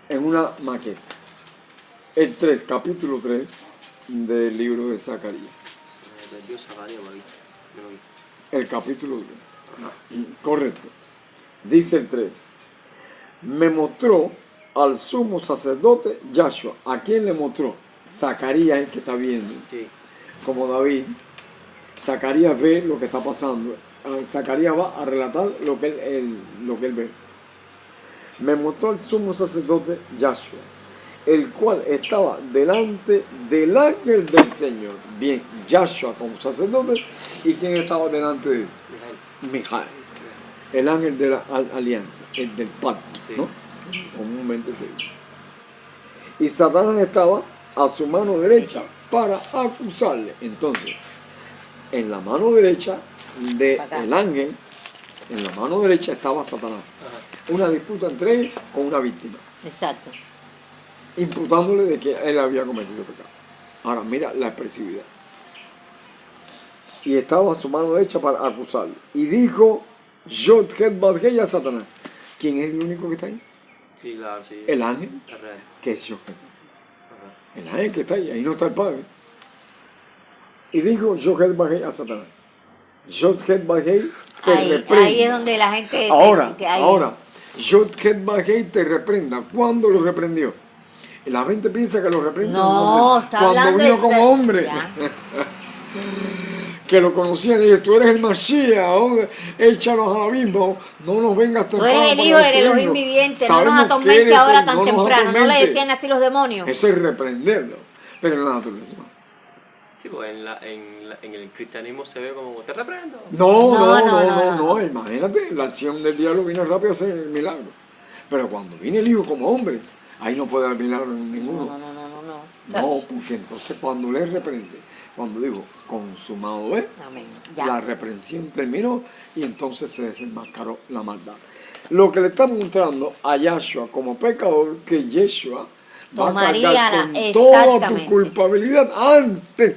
en una maqueta. El 3, capítulo 3 del libro de Zacarías. Me perdió Zacarías por ahí. Yo lo vi. El capítulo 3. Correcto. Dice el 3. Me mostró al sumo sacerdote Yahshua. ¿A quién le mostró? Zacarías, el que está viendo. Sí. Como David. Zacarías ve lo que está pasando. Zacarías va a relatar lo que él ve. Me mostró al sumo sacerdote Yahshua, el cual estaba delante del ángel del Señor. Bien, Yahshua como sacerdote, y quién estaba delante de él. Mijael, el ángel de la alianza, el del pacto, Sí. ¿no? Comúnmente se dice. Y Satanás estaba a su mano derecha para acusarle. Entonces, en la mano derecha del ángel, en la mano derecha estaba Satanás. Una disputa entre ellos con una víctima, Exacto. imputándole de que él había cometido pecado. Ahora, mira la expresividad. Y estaba a su mano derecha para acusarle. Y dijo, Yod-Het Badgei a Satanás. ¿Quién es el único que está ahí? Sí, claro, sí. El ángel, Es real. que es Yod-Het. Ajá. El ángel que está ahí no está el Padre. Y dijo Yod-Het Badgei a Satanás. Yod-Het Vah-Hei te Ahí reprenda. es donde la gente... Ahora, que ahí- Yod-Het Vah-Hei te reprenda. ¿Cuándo lo reprendió? La gente piensa que lo reprende No, hombre. está Cuando hablando vino de como ser- hombre. Ya. Que lo conocían y dije, tú eres el Mashiach, hombre, échanos al abismo, no nos vengas Tú eres el hijo del Elohim viviente, no nos atormente ahora tan temprano. No le decían así los demonios. Eso es reprenderlo, pero en la naturaleza. Sí, pues en el cristianismo se ve como, te reprendo. No, imagínate, la acción del diablo vino rápido a hacer el milagro. Pero cuando viene el hijo como hombre, ahí no puede haber milagro ninguno. No. No, porque entonces cuando le reprende, cuando digo consumado es, Amén. Ya. la reprensión terminó y entonces se desenmascaró la maldad. Lo que le está mostrando a Yahshua como pecador, que Yeshua va a Tomaría cargar la- con toda tu exactamente. culpabilidad antes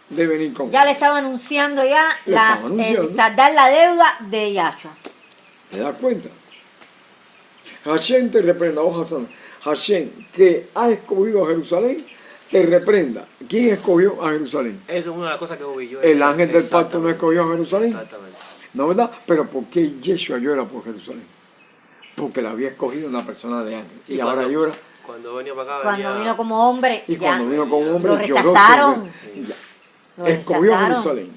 de venir con Ya le estaba anunciando ya Le estaba anunciando. saldar la deuda de Yahshua. ¿Te das cuenta? Hashem te reprenda, oh Hassan. Hashem, que ha escogido a Jerusalén, te reprenda. ¿Quién escogió a Jerusalén? Eso es una de las cosas que vi yo. El ángel del pacto no escogió a Jerusalén. Exactamente. ¿No verdad? Pero ¿por qué Yeshua llora por Jerusalén? Porque la había escogido una persona de ángel. Y ahora cuando- llora. Cuando venía para acá, Cuando venía- vino como hombre, Y ya. cuando vino con un hombre, Lo lloró rechazaron. sobre- ya. Lo Escogió a rechazaron. Jerusalén.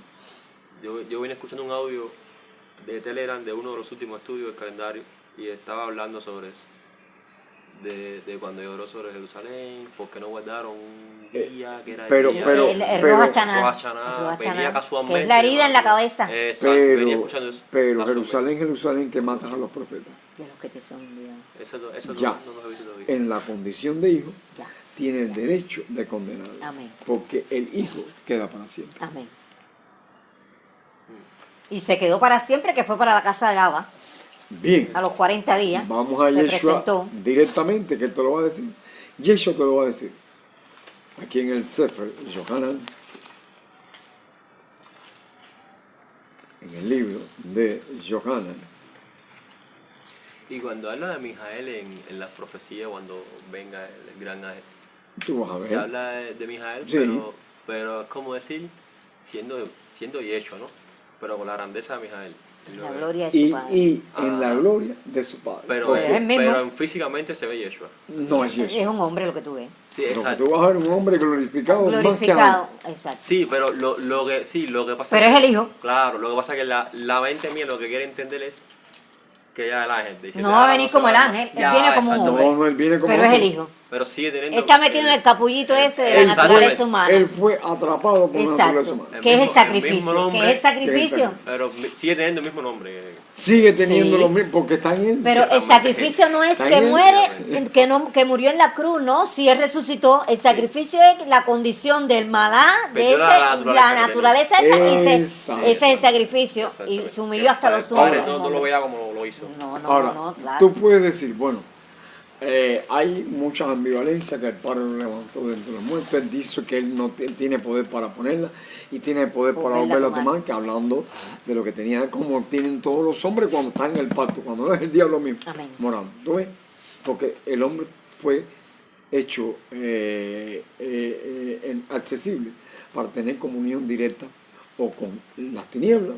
Yo vine escuchando un audio de Telegram de uno de los últimos estudios del calendario y estaba hablando sobre eso. De cuando lloró sobre Jerusalén, porque no guardaron un día que era pero- el día el pero- Rosh Hashanah. Rosh Hashanah, El Rosh venía Hashanah, casualmente. que es la herida en la cabeza Exacto, venía Pero, escuchando eso. pero Casualmente. Jerusalén, que matas a los profetas. de los que te son enviados. Eso Ya. no lo he visto todavía. En la condición de hijo, Ya. tiene el derecho de condenarlo. Amén. Porque el hijo queda para siempre. Amén. Y se quedó para siempre, que fue para la casa de Gaba, Bien. a los 40 días. Vamos a se Yeshua presentó. directamente, que él te lo va a decir. Yeshua te lo va a decir. Aquí en el Sefer Yohanan, en el libro de Yohanan, Y cuando habla de Mijael en las profecías, cuando venga el gran ángel, tú vas a se ver. habla de Mijael, Sí. pero es como decir, siendo Yeshua, ¿no? Pero con la grandeza de Mijael. La gloria de su Y, padre. y en la gloria de su padre. Pero, Porque es el mismo. pero físicamente se ve Yeshua. no es Es Yeshua. un hombre lo que tú ves. Sí, Pero que exacto. tú vas a ver un hombre glorificado, más que Glorificado. antes. Exacto. Sí, pero lo que pasa Pero es el hijo. Claro, lo que pasa es que la mente mía lo que quiere entender es que ya el ángel. Dice, No va a venir como el ángel, él viene como un exacto. hombre. No, él viene como Pero es el hombre. hijo. Pero sigue teniendo... Él está metido en el capullito ese de la Exactamente. naturaleza humana. Él fue atrapado por la naturaleza Exacto. humana. ¿Qué es el mismo- el sacrificio? mismo ¿Qué nombre es el sacrificio? Pero sigue teniendo el mismo nombre. Sigue teniendo Sí. lo mismo porque está en él. Pero el realmente sacrificio no es está que en él. muere, que murió en la cruz, ¿no? Si él resucitó, el sacrificio es la condición del malá, de Perdió ese, la naturaleza la que naturaleza esa, Exacto. ese es el sacrificio. Y Exactamente. se humilló hasta los El padre hombres. no lo veía como lo hizo. No, Ahora, claro. tú puedes decir, bueno, hay muchas ambivalencias, que el padre lo levantó de entre los muertos. Él dice que él no tiene poder para ponerla y tiene poder para volverla a tomar, que hablando de lo que tenía, como tienen todos los hombres cuando están en el pacto, cuando no es el diablo mismo Amén. morando. ¿Tú ves? Porque el hombre fue hecho accesible para tener comunión directa o con las tinieblas.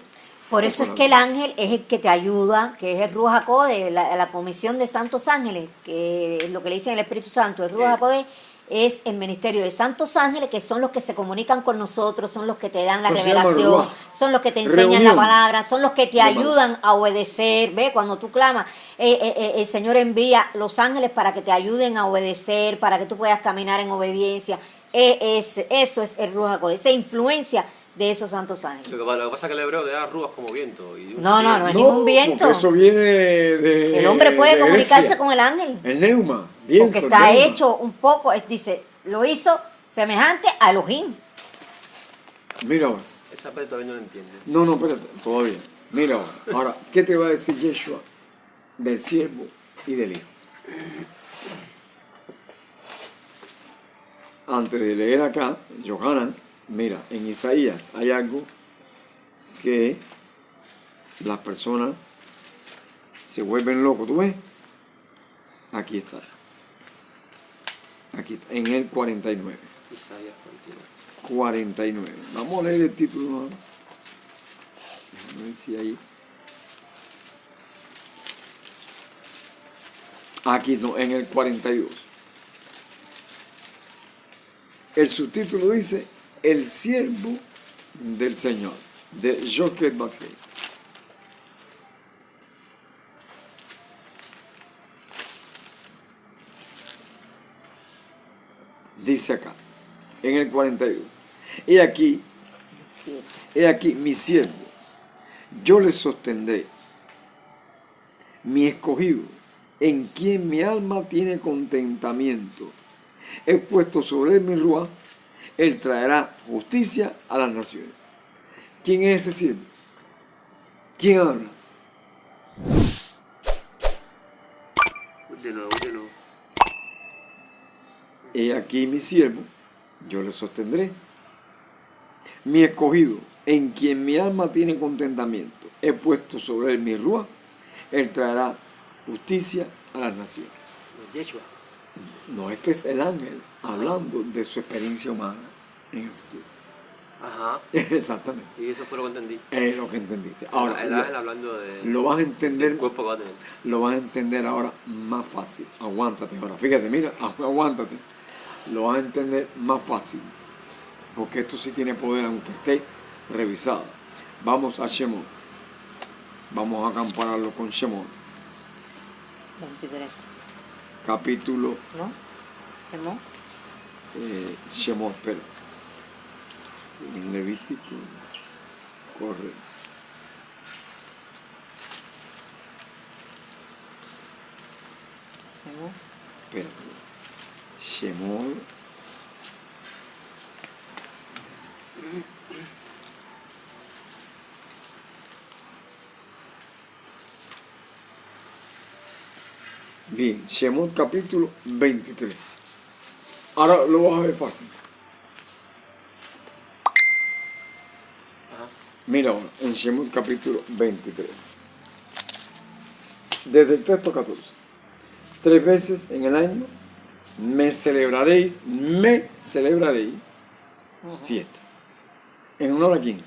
Por eso es que el ángel es el que te ayuda, que es el Ruach HaKodesh, la comisión de santos ángeles, que es lo que le dicen el Espíritu Santo. El Ruach HaKodesh es el ministerio de santos ángeles, que son los que se comunican con nosotros, son los que te dan la Eso se llama revelación, Ruach. son los que te enseñan Reunión. la palabra, son los que te Llamado. ayudan a obedecer. ¿Ve? Cuando tú clamas, el Señor envía los ángeles para que te ayuden a obedecer, para que tú puedas caminar en obediencia. Eso es el Ruach HaKodesh, esa influencia de esos santos ángeles. Lo que pasa es que el hebreo te da rúas como viento. Y No es ningún viento. Porque eso viene de. El hombre puede de comunicarse Grecia. con el ángel. El neuma, viento. Porque el está neuma. hecho un poco, dice, lo hizo semejante a Elohim. Mira ahora. Esa parte todavía no lo entiende. No, espérate, todavía. Mira ahora. Ahora, ¿qué te va a decir Yeshua del siervo y del hijo? Antes de leer acá, Yohanan, mira, en Isaías hay algo que las personas se vuelven locos. ¿Tú ves? Aquí está. Aquí está, en el 49. Isaías 49. 49. Vamos a leer el título ahora. No decía ahí. Aquí no, en el 42. El subtítulo dice El siervo del Señor, de Joquet Batgay. Dice acá, en el 42. He aquí mi siervo, yo le sostendré, mi escogido, en quien mi alma tiene contentamiento. He puesto sobre él mi ruá, él traerá justicia a las naciones. ¿Quién es ese siervo? ¿Quién habla? De nuevo. He aquí mi siervo, yo le sostendré, mi escogido, en quien mi alma tiene contentamiento. He puesto sobre él mi ruá, él traerá justicia a las naciones. Yeshua. No, esto es el ángel hablando de su experiencia humana en el futuro. Ajá. Exactamente. Y eso fue lo que entendí. Es lo que entendiste. Ahora, El ángel hablando de lo vas a entender, del cuerpo que va a tener. lo vas a entender ahora más fácil. Aguántate ahora. Fíjate, mira, aguántate. Lo vas a entender más fácil. Porque esto sí tiene poder, aunque esté revisado. Vamos a Shemot. Vamos a compararlo con Shemot. 23. Capítulo ¿No? ¿Shemot? Shemot, pero en Levítico, corre. ¿Shemot? Espérate. Shemot. Bien, Shemot capítulo 23. Ahora lo vas a ver fácil. Ajá. Mira ahora, en Shemot capítulo 23. Desde el texto 14. 3 veces en el año me celebraréis fiesta. ¿En honor a quién?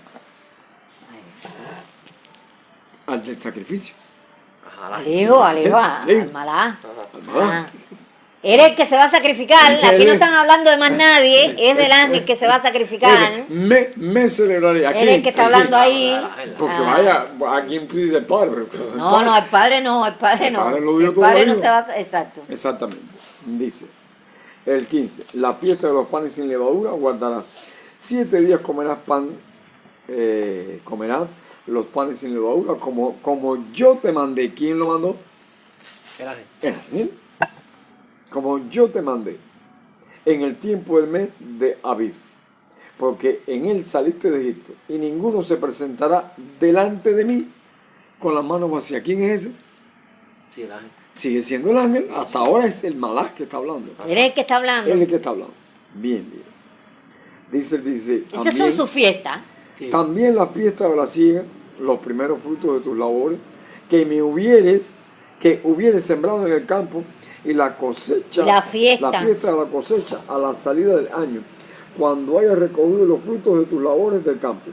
Al del sacrificio. Ajá. Alejo, Sí, al malá. Al malá. Él es el que se va a sacrificar. Aquí no están hablando de más nadie. Es del ángel que se va a sacrificar. Me celebraré. Aquí, Él es el que está hablando ahí. Porque vaya, aquí dice el padre. No, el padre no, el padre no. padre lo dio El todo padre no lo se va a... Exacto. Exactamente. Dice el 15. La fiesta de los panes sin levadura guardarás. 7 días comerás pan, comerás los panes sin levadura como yo te mandé. ¿Quién lo mandó? El ángel. El ángel. Como yo te mandé en el tiempo del mes de Aviv, porque en él saliste de Egipto, y ninguno se presentará delante de mí con las manos vacías. ¿Quién es ese? Sí, el ángel. Sigue siendo el ángel, hasta ahora es el malaj que está hablando. Él es el que está hablando. Él es el que está hablando. Bien, bien. Dice. Esas son sus fiestas. Sí. También la fiesta de la siega, los primeros frutos de tus labores, que hubieres sembrado en el campo, y la cosecha, La fiesta de la cosecha a la salida del año, cuando hayas recogido los frutos de tus labores del campo.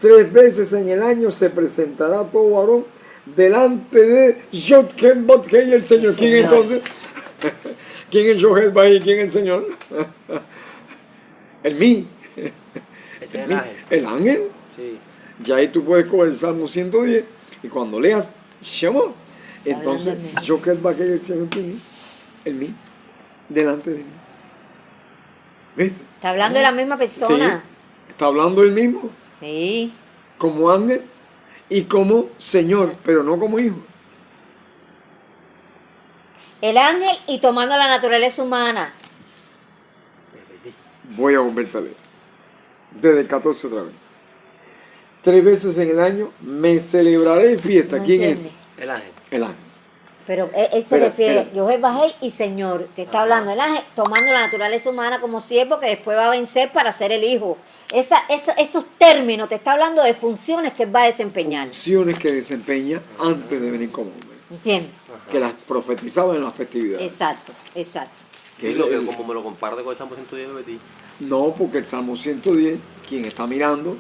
3 veces en el año se presentará todo varón delante de Joquet Batgay, el Señor. ¿Quién Señor. entonces? ¿Quién es Joquet Batgay? ¿Quién es el Señor? El mí. Ese es el ángel. El ángel. Sí. Ya ahí tú puedes coger el Salmo 110 y cuando leas Shemot, entonces hablando de mí. Joquet Batgay, el Señor, ¿quién es? El mí, delante de mí. ¿Viste? Está hablando de la misma persona. Sí, está hablando él mismo, Sí. como ángel y como Señor, pero no como hijo. El ángel y tomando la naturaleza humana. Voy a volverte a leer. Desde el 14 otra vez. 3 veces en el año me celebraré fiesta. No ¿Quién entiende. es? El ángel. El ángel. Pero él se Espera, refiere, espera. Yohel Bajei y Señor. Te está hablando el ángel tomando la naturaleza humana como siervo que después va a vencer para ser el hijo. Esos términos, te está hablando de funciones que él va a desempeñar. Funciones que desempeña antes de venir como hombre. ¿Entiendes? Que las profetizaba en las festividades. Exacto, exacto. Que es lo que como me lo comparte con el Salmo 110 me metí. No, porque el Salmo 110, quien está mirando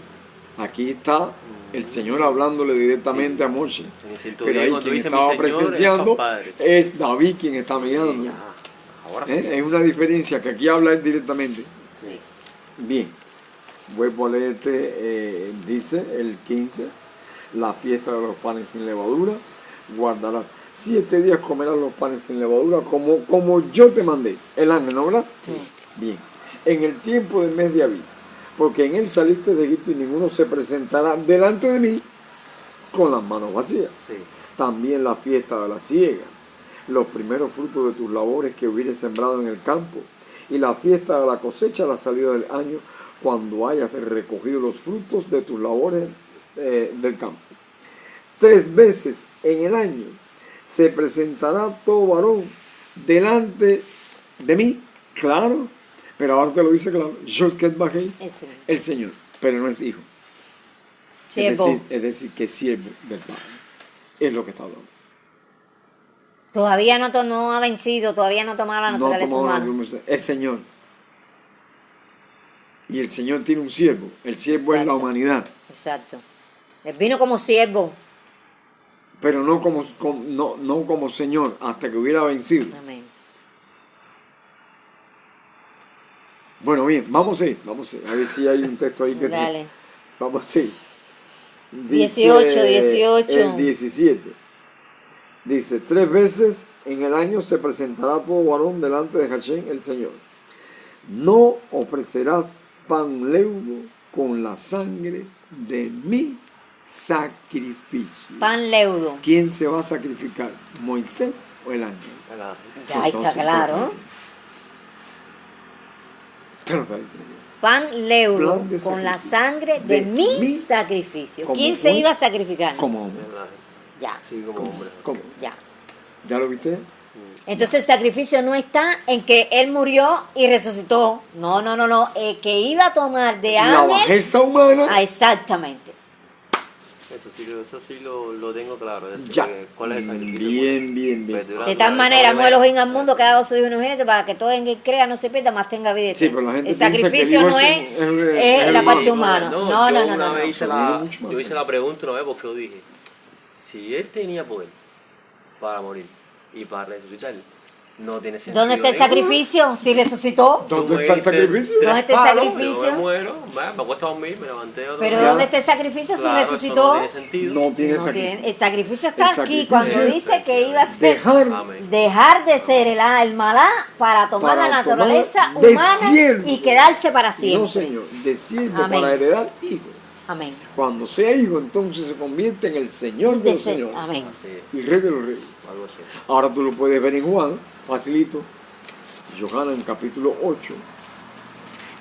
Aquí está el Señor hablándole directamente a Moshe. En el 110, Pero ahí cuando quien dice, estaba "Mi Señor, presenciando es Padre". es David quien está mirando. Ya, ahora sí. Es una diferencia que aquí habla él directamente. Sí. Bien, vuelvo a leerte, dice el 15, la fiesta de los panes sin levadura, guardarás 7 días, comerás los panes sin levadura, como yo te mandé. El ángel, ¿no, verdad? Bien, en el tiempo del mes de Abib, porque en él saliste de Egipto y ninguno se presentará delante de mí con las manos vacías. Sí. También la fiesta de la siega, los primeros frutos de tus labores que hubieres sembrado en el campo, y la fiesta de la cosecha a la salida del año, cuando hayas recogido los frutos de tus labores del campo. 3 veces en el año se presentará todo varón delante de mí, claro, pero ahora te lo dice claro, Yod-Ket Bajei, el Señor, pero no es hijo. Es decir, que es siervo del Padre. Es lo que está hablando. Todavía no ha vencido, todavía no ha tomado la naturaleza humana. Es Señor. Y el Señor tiene un siervo. El siervo es la humanidad. Exacto. Él vino como siervo. Pero no como Señor, hasta que hubiera vencido. Amén. Bueno, bien, vamos a ir. A ver si hay un texto ahí que Dale. Vamos a ir. 18. El 17. Dice, 3 veces en el año se presentará todo varón delante de Hashem el Señor. No ofrecerás pan leudo con la sangre de mi sacrificio. Pan leudo. ¿Quién se va a sacrificar? ¿Moisés o el ángel? El ángel. Ya está claro. ¿Qué lo está diciendo? Pan leudo Plan de con la sacrificio. sangre de mi sacrificio. ¿Quién se iba a sacrificar? Como hombre. El ángel. Ya, Sí, como hombre. ¿Cómo? ya. ¿Ya lo viste? Entonces el sacrificio no está en que él murió y resucitó. No. Que iba a tomar de La ángel. bajeza humana. Ah, exactamente. Eso sí lo tengo claro. Es decir, Ya. ¿cuál es el sacrificio? Bien. De tal manera, amó Elohim al mundo que ha dado su hijo unigénito para que todo en que crea no se pierda, más tenga vida Sí, eterna. pero la gente el piensa que sacrificio Dios no es la parte humana. No. Yo hice la pregunta una vez porque yo dije, si él tenía poder para morir y para resucitar, no tiene sentido. ¿Dónde está el ninguno. sacrificio? Si resucitó. ¿Dónde está el sacrificio? ¿Dónde está el sacrificio? Yo me muero, me acuesto a dormir, me levanté otro Pero día. ¿dónde está el sacrificio si Claro, eso resucitó? no tiene sentido. No tiene No sacrificio. tiene- el sacrificio está El aquí sacrificio cuando es dice que iba a ser Amén. dejar de ser el malá para tomar Para la naturaleza tomar de humana siervo. y quedarse para siempre. No, Señor, de siervo Amén. para heredar hijo. Amén. Cuando sea hijo, entonces se convierte en el Señor de los señores Amén. Así es, y Rey de los reyes. algo así. Ahora tú lo puedes ver en Juan, facilito. Yohanan capítulo 8.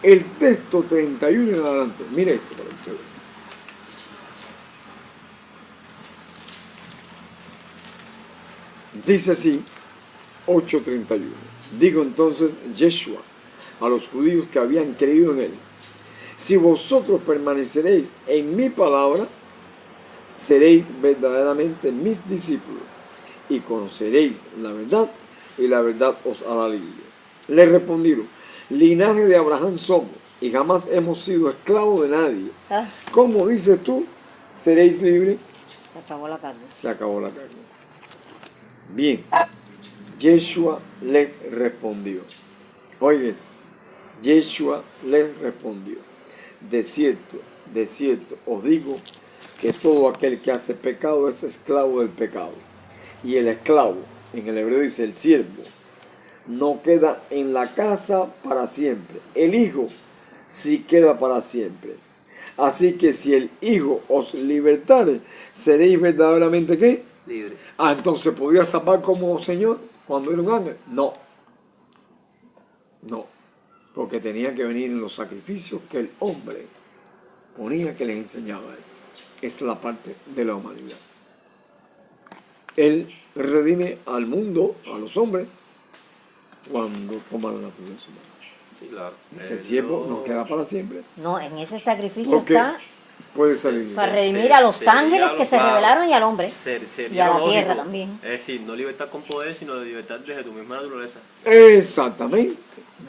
El texto 31 en adelante. Mira esto para ustedes. Dice así, 8:31. Dijo entonces Yeshua a los judíos que habían creído en él: si vosotros permaneceréis en mi palabra, seréis verdaderamente mis discípulos y conoceréis la verdad, y la verdad os hará libre. Le respondieron: linaje de Abraham somos y jamás hemos sido esclavos de nadie. Ah, ¿Cómo dices tú, seréis libres? se acabó la carne. Se acabó la carne. Bien, Yeshua les respondió. Oye, Yeshua les respondió: de cierto, os digo que todo aquel que hace pecado es esclavo del pecado. Y el esclavo, en el hebreo dice el siervo, no queda en la casa para siempre. El hijo sí queda para siempre. Así que si el hijo os libertare, seréis verdaderamente ¿qué? Libre. Ah, entonces ¿podía salvar como Señor cuando era un ángel? No. Porque tenía que venir en los sacrificios que el hombre ponía, que les enseñaba a él. Es la parte de la humanidad. Él redime al mundo, a los hombres, cuando toma la naturaleza humana. Sí, claro. Ese siervo no queda para siempre. No, en ese sacrificio Porque está puede salir. para redimir a los ángeles que se claro. revelaron y al hombre. Sería Y a la lógico. tierra también. Es decir, no libertad con poder, sino libertad desde tu misma naturaleza. Exactamente.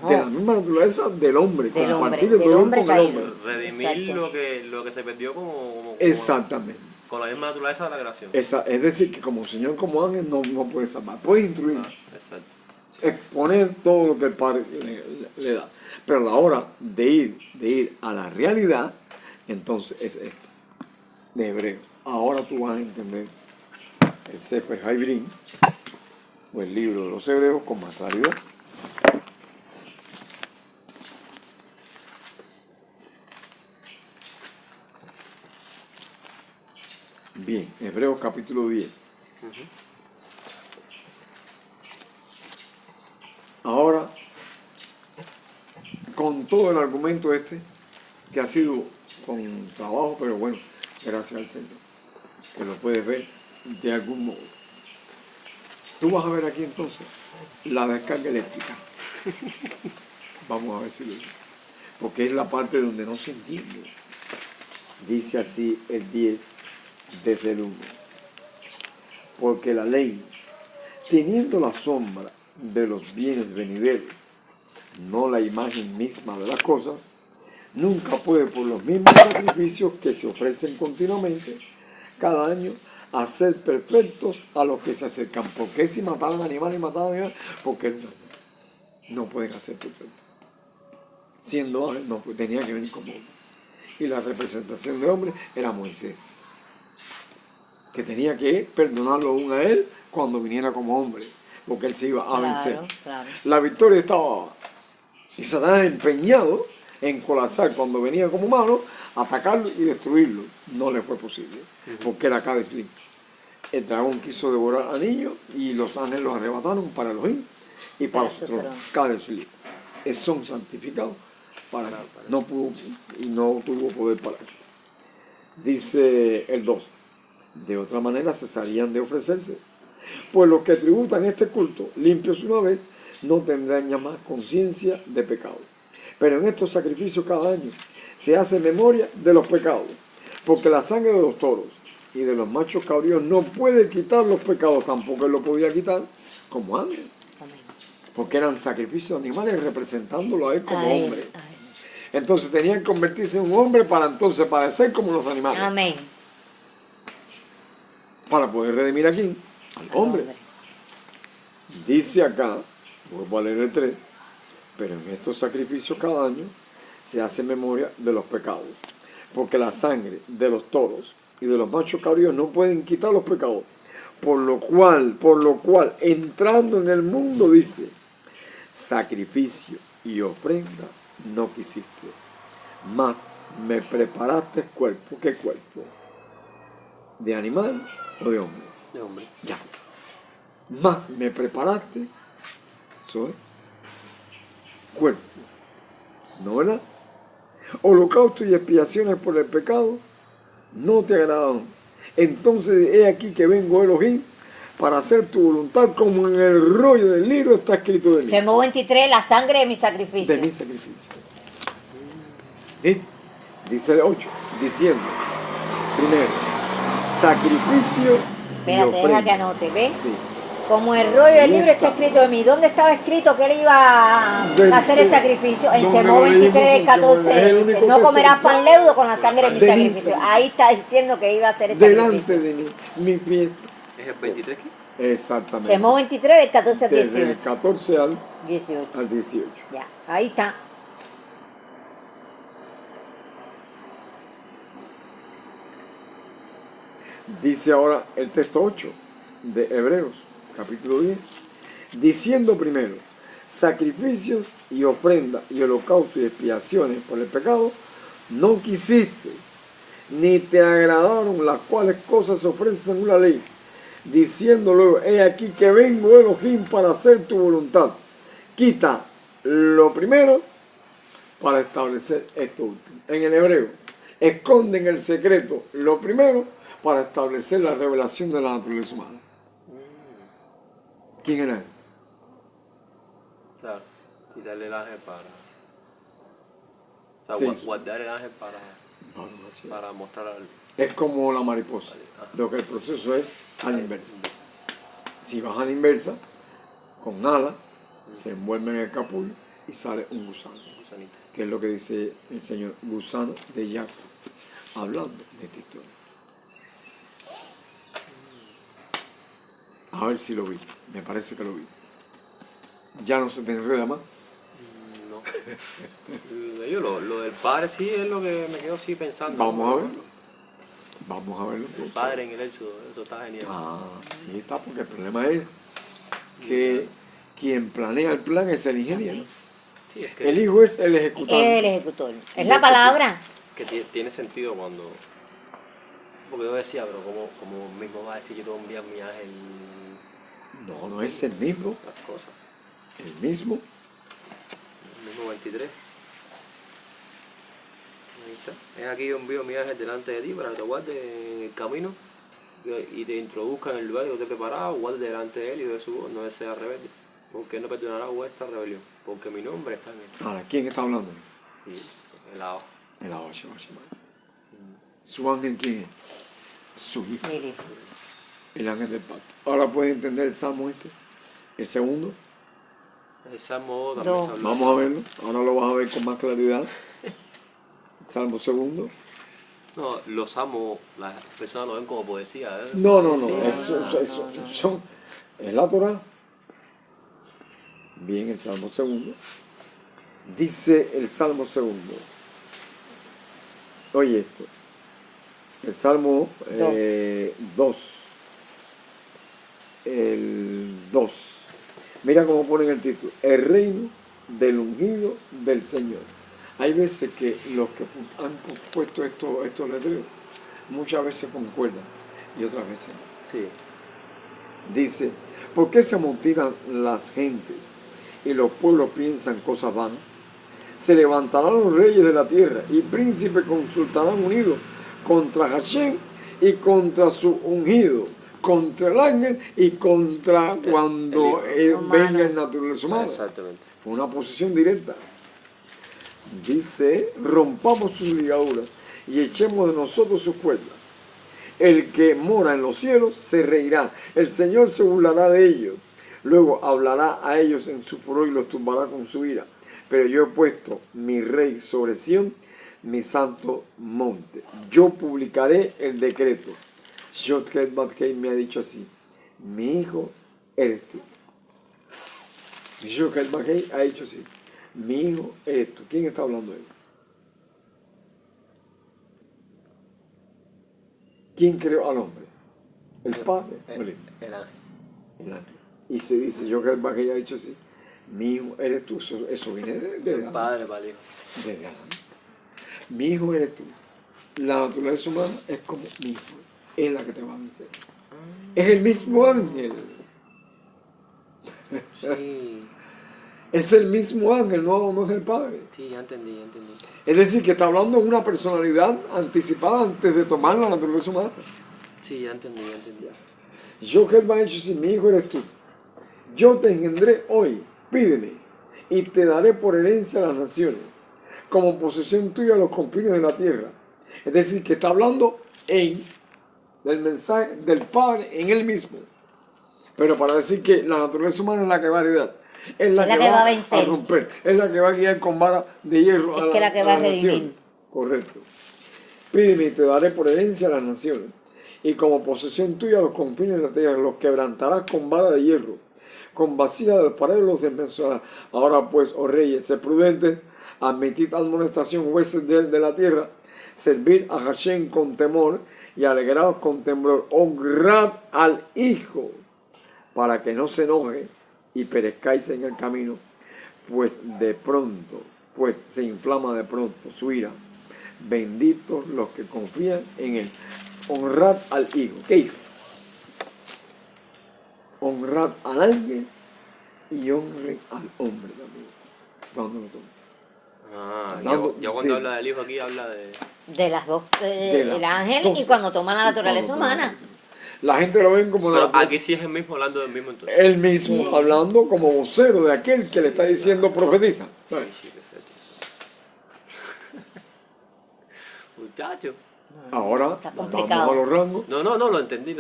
de la misma naturaleza del hombre, Del compartir hombre, el del dolor hombre con el caído. hombre. Redimir Exacto. lo que se perdió como Exactamente. con la misma naturaleza de la creación. Es decir, que como Señor, como ángel, no puede salvar, puede instruir, Exacto. exponer todo lo que el Padre le da. Pero a la hora de ir a la realidad, entonces es esto, de Hebreo. Ahora tú vas a entender el Sefer Haibrim, o el libro de los Hebreos, con más claridad. Bien, Hebreos capítulo 10. Ahora, con todo el argumento este, que ha sido con trabajo, pero bueno, gracias al Señor, que lo puedes ver de algún modo. Tú vas a ver aquí entonces la descarga eléctrica. Vamos a ver si lo digo. Porque es la parte donde no se entiende. Dice así el 10 desde el 1. Porque la ley, teniendo la sombra de los bienes venideros, no la imagen misma de las cosas, nunca puede por los mismos sacrificios que se ofrecen continuamente cada año hacer perfectos a los que se acercan. ¿Por qué si mataban animales y mataban animales? Porque no pueden hacer perfectos. Siendo ángel, no, tenía que venir como hombre. Y la representación de hombre era Moisés, que tenía que perdonarlo aún a él cuando viniera como hombre, porque él se iba a vencer. Claro. La victoria estaba, y Satanás empeñado en colapsar cuando venía como humano, atacarlo y destruirlo. No le fue posible, porque era Kadeslim. El dragón quiso devorar al niño y los ángeles los arrebataron para Elohim y para su trono. Kadeslim. Son santificados para que no pudo y no tuvo poder para esto. Dice el 2. De otra manera cesarían de ofrecerse, pues los que tributan este culto, limpios una vez, no tendrán ya más conciencia de pecado. Pero en estos sacrificios cada año se hace memoria de los pecados, porque la sangre de los toros y de los machos cabríos no puede quitar los pecados, tampoco él lo podía quitar como ángel, porque eran sacrificios animales representándolo a él como hombre. Entonces tenían que convertirse en un hombre para entonces padecer como los animales. Amén. Para poder redimir aquí al hombre. Dice acá, vuelvo a leer el 3, pero en estos sacrificios cada año se hace memoria de los pecados, porque la sangre de los toros y de los machos cabríos no pueden quitar los pecados, por lo cual, entrando en el mundo, dice, sacrificio y ofrenda no quisiste, mas me preparaste cuerpo. ¿Qué cuerpo? ¿De animal o de hombre? De hombre. Ya. Más me preparaste, soy cuerpo. ¿No, verdad? Holocausto y expiaciones por el pecado no te agradaron. Entonces he aquí que vengo Elohim para hacer tu voluntad, como en el rollo del libro está escrito de mí. Salmo 23, la sangre de mi sacrificio. De mi sacrificio. ¿Sí? Dice el 8, diciendo, primero, sacrificio y Espérate, deja ofrenda. que anote, ¿ves? Sí. Como el rollo del libro está escrito de mí. ¿Dónde estaba escrito que él iba a hacer el sacrificio? En ¿Dónde Shemó lo leímos? 23, En 14, Shemó, es el único dice, no texto comerás que- pan leudo con la sangre de mi De mi sacrificio. sacrificio. Ahí está diciendo que iba a hacer el Delante sacrificio. de mí, mi fiesta. ¿Es el 23 qué? Exactamente. Shemó 23, del 14 al Desde el 18. 14 al 18. 18. Ya, ahí está. Dice ahora el texto 8 de Hebreos, capítulo 10, diciendo primero, sacrificios y ofrenda y holocausto y expiaciones por el pecado, no quisiste, ni te agradaron las cuales cosas se ofrecen según la ley, diciendo luego, he aquí que vengo Elohim para hacer tu voluntad. Quita lo primero para establecer esto último. En el hebreo, esconden el secreto lo primero para establecer la revelación de la naturaleza humana. ¿Quién era él? Claro, quitarle el ángel para... O Sí, sea, sí. guardar el ángel para mostrar al... Es como la mariposa. Lo que el proceso es a la inversa. Si vas a la inversa, con alas, se envuelve en el capullo y sale un gusano. Gusanito. Que es lo que dice el Señor, gusano de Jacob, hablando de esta historia. A ver si lo vi, me parece que lo vi. Ya no se te enreda más. No. Yo, lo del padre sí es lo que me quedo así pensando. Vamos ¿no? a verlo. Vamos a verlo. El padre en el éxodo, eso está genial. Ahí está, porque el problema es que quien planea el plan es el ingeniero. Sí, es que, El hijo es el ejecutante. El ejecutor. Es la palabra. que tiene sentido cuando... Porque yo decía, pero como mismo va a decir yo te voy a enviar mi ángel No, no es el mismo. las cosas. El mismo. El mismo 23. Ahí está. Es aquí yo envío mi ángel delante de ti para que te guarde en el camino y te introduzca en el lugar que yo te he preparado, guarde delante de él y de su voz, no sea rebelde, porque él no perdonará vuestra rebelión, porque mi nombre está en él. Ahora, ¿quién está hablando? Sí, el agua. El Abba Shema Shema. ¿Su ángel quién es? Su hijo. El hijo. El ángel del pacto. Ahora puedes entender el salmo este. El segundo. El Salmo también Dos. se habla. Vamos a verlo. Ahora lo vas a ver con más claridad. Salmo segundo. No, los salmos, las personas lo ven como poesía, ¿eh? No, no, no. Sí, Eso son. Es la Torah. Bien, el Salmo segundo. Dice el Salmo segundo. Oye esto. El Salmo 2. El 2. Mira cómo ponen el título. El reino del ungido del Señor. Hay veces que los que han puesto estos letreros muchas veces concuerdan y otras veces no. Sí. Dice, ¿por qué se amotinan las gentes y los pueblos piensan cosas vanas? Se levantarán los reyes de la tierra y príncipes consultarán unidos contra Hashem y contra su ungido, contra el ángel y contra cuando venga en naturaleza humana. Exactamente. Una posición directa. Dice, rompamos sus ligaduras y echemos de nosotros sus cuerdas. El que mora en los cielos se reirá, el Señor se burlará de ellos. Luego hablará a ellos en su furor y los tumbará con su ira. Pero yo he puesto mi rey sobre Sión, mi santo monte. Yo publicaré el decreto. Shotket Batkei me ha dicho así, mi hijo eres tú. Shotket Batkei ha dicho así, mi hijo eres tú. ¿Quién está hablando de él? ¿Quién creó al hombre? ¿El padre o el hijo? El ángel. El ángel. Y se dice, Shotket Batkei ha dicho así, mi hijo eres tú. Eso viene de El padre para el hijo. desde Adán. Mi hijo eres tú. La naturaleza humana es como mi hijo. Es la que te va a vencer. Es el mismo ángel. Sí, Es el mismo ángel, no es el Padre. sí, ya entendí. Es decir, que está hablando de una personalidad anticipada antes de tomar la naturaleza humana. Sí, ya entendí. Yo que va a decir, si mi hijo eres tú, yo te engendré hoy, pídeme, y te daré por herencia a las naciones, como posesión tuya a los confines de la tierra. Es decir, que está hablando del mensaje del Padre en él mismo. Pero para decir que la naturaleza humana es la que va a heredar, es la que va a vencer, romper, es la que va a guiar con vara de hierro es que la que va a las redimir. naciones. Correcto. Pídeme y te daré por herencia a las naciones, y como posesión tuya a los confines de la tierra, los quebrantarás con vara de hierro, con vasija del parero los desmenuzarás. Ahora pues, oh reyes, sed prudentes, admitid admonestación, jueces de la tierra, servid a Hashem con temor y alegraos con temblor, honrad al Hijo, para que no se enoje y perezcáis en el camino, pues se inflama de pronto su ira. Benditos los que confían en él. Honrad al Hijo. ¿Qué hijo? Honrad al ángel y honren al hombre también. ¿Cuándo lo tomo? Hablando Ya cuando de- habla del hijo aquí habla de... De las dos, De las el ángel dos. y cuando toma la Y naturaleza cuando toma humana. la gente lo ven como la Pero naturaleza. aquí sí es el mismo, hablando del mismo entonces. Él mismo Sí. hablando como vocero de aquel que le está diciendo profetiza. Sí, perfecto. Muchacho. Ahora Está vamos complicado. a los rangos. No, lo entendí.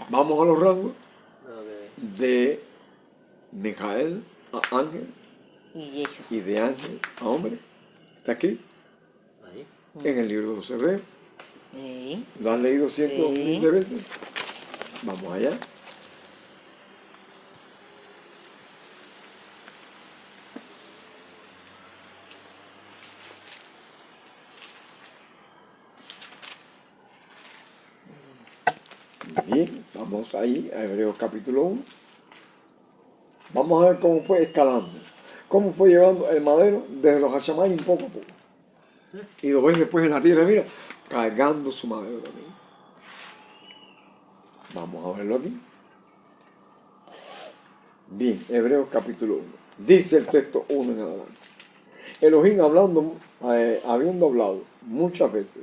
Vamos a los rangos Ok. de Mijael, ángel, Y Yeshua. y de ángel a hombre. Está escrito Ahí. en el libro de los Hebreos. Sí. ¿Lo has leído cientos Sí. miles de veces? Vamos allá. Bien, vamos ahí a Hebreos capítulo 1. Vamos a ver cómo fue escalando, cómo fue llevando el madero desde los Hachamayim poco a poco. Y lo ves después en la tierra, mira, cargando su madero también. Vamos a verlo aquí. Bien, Hebreos capítulo 1. Dice el texto 1 en adelante. Elohim habiendo hablado muchas veces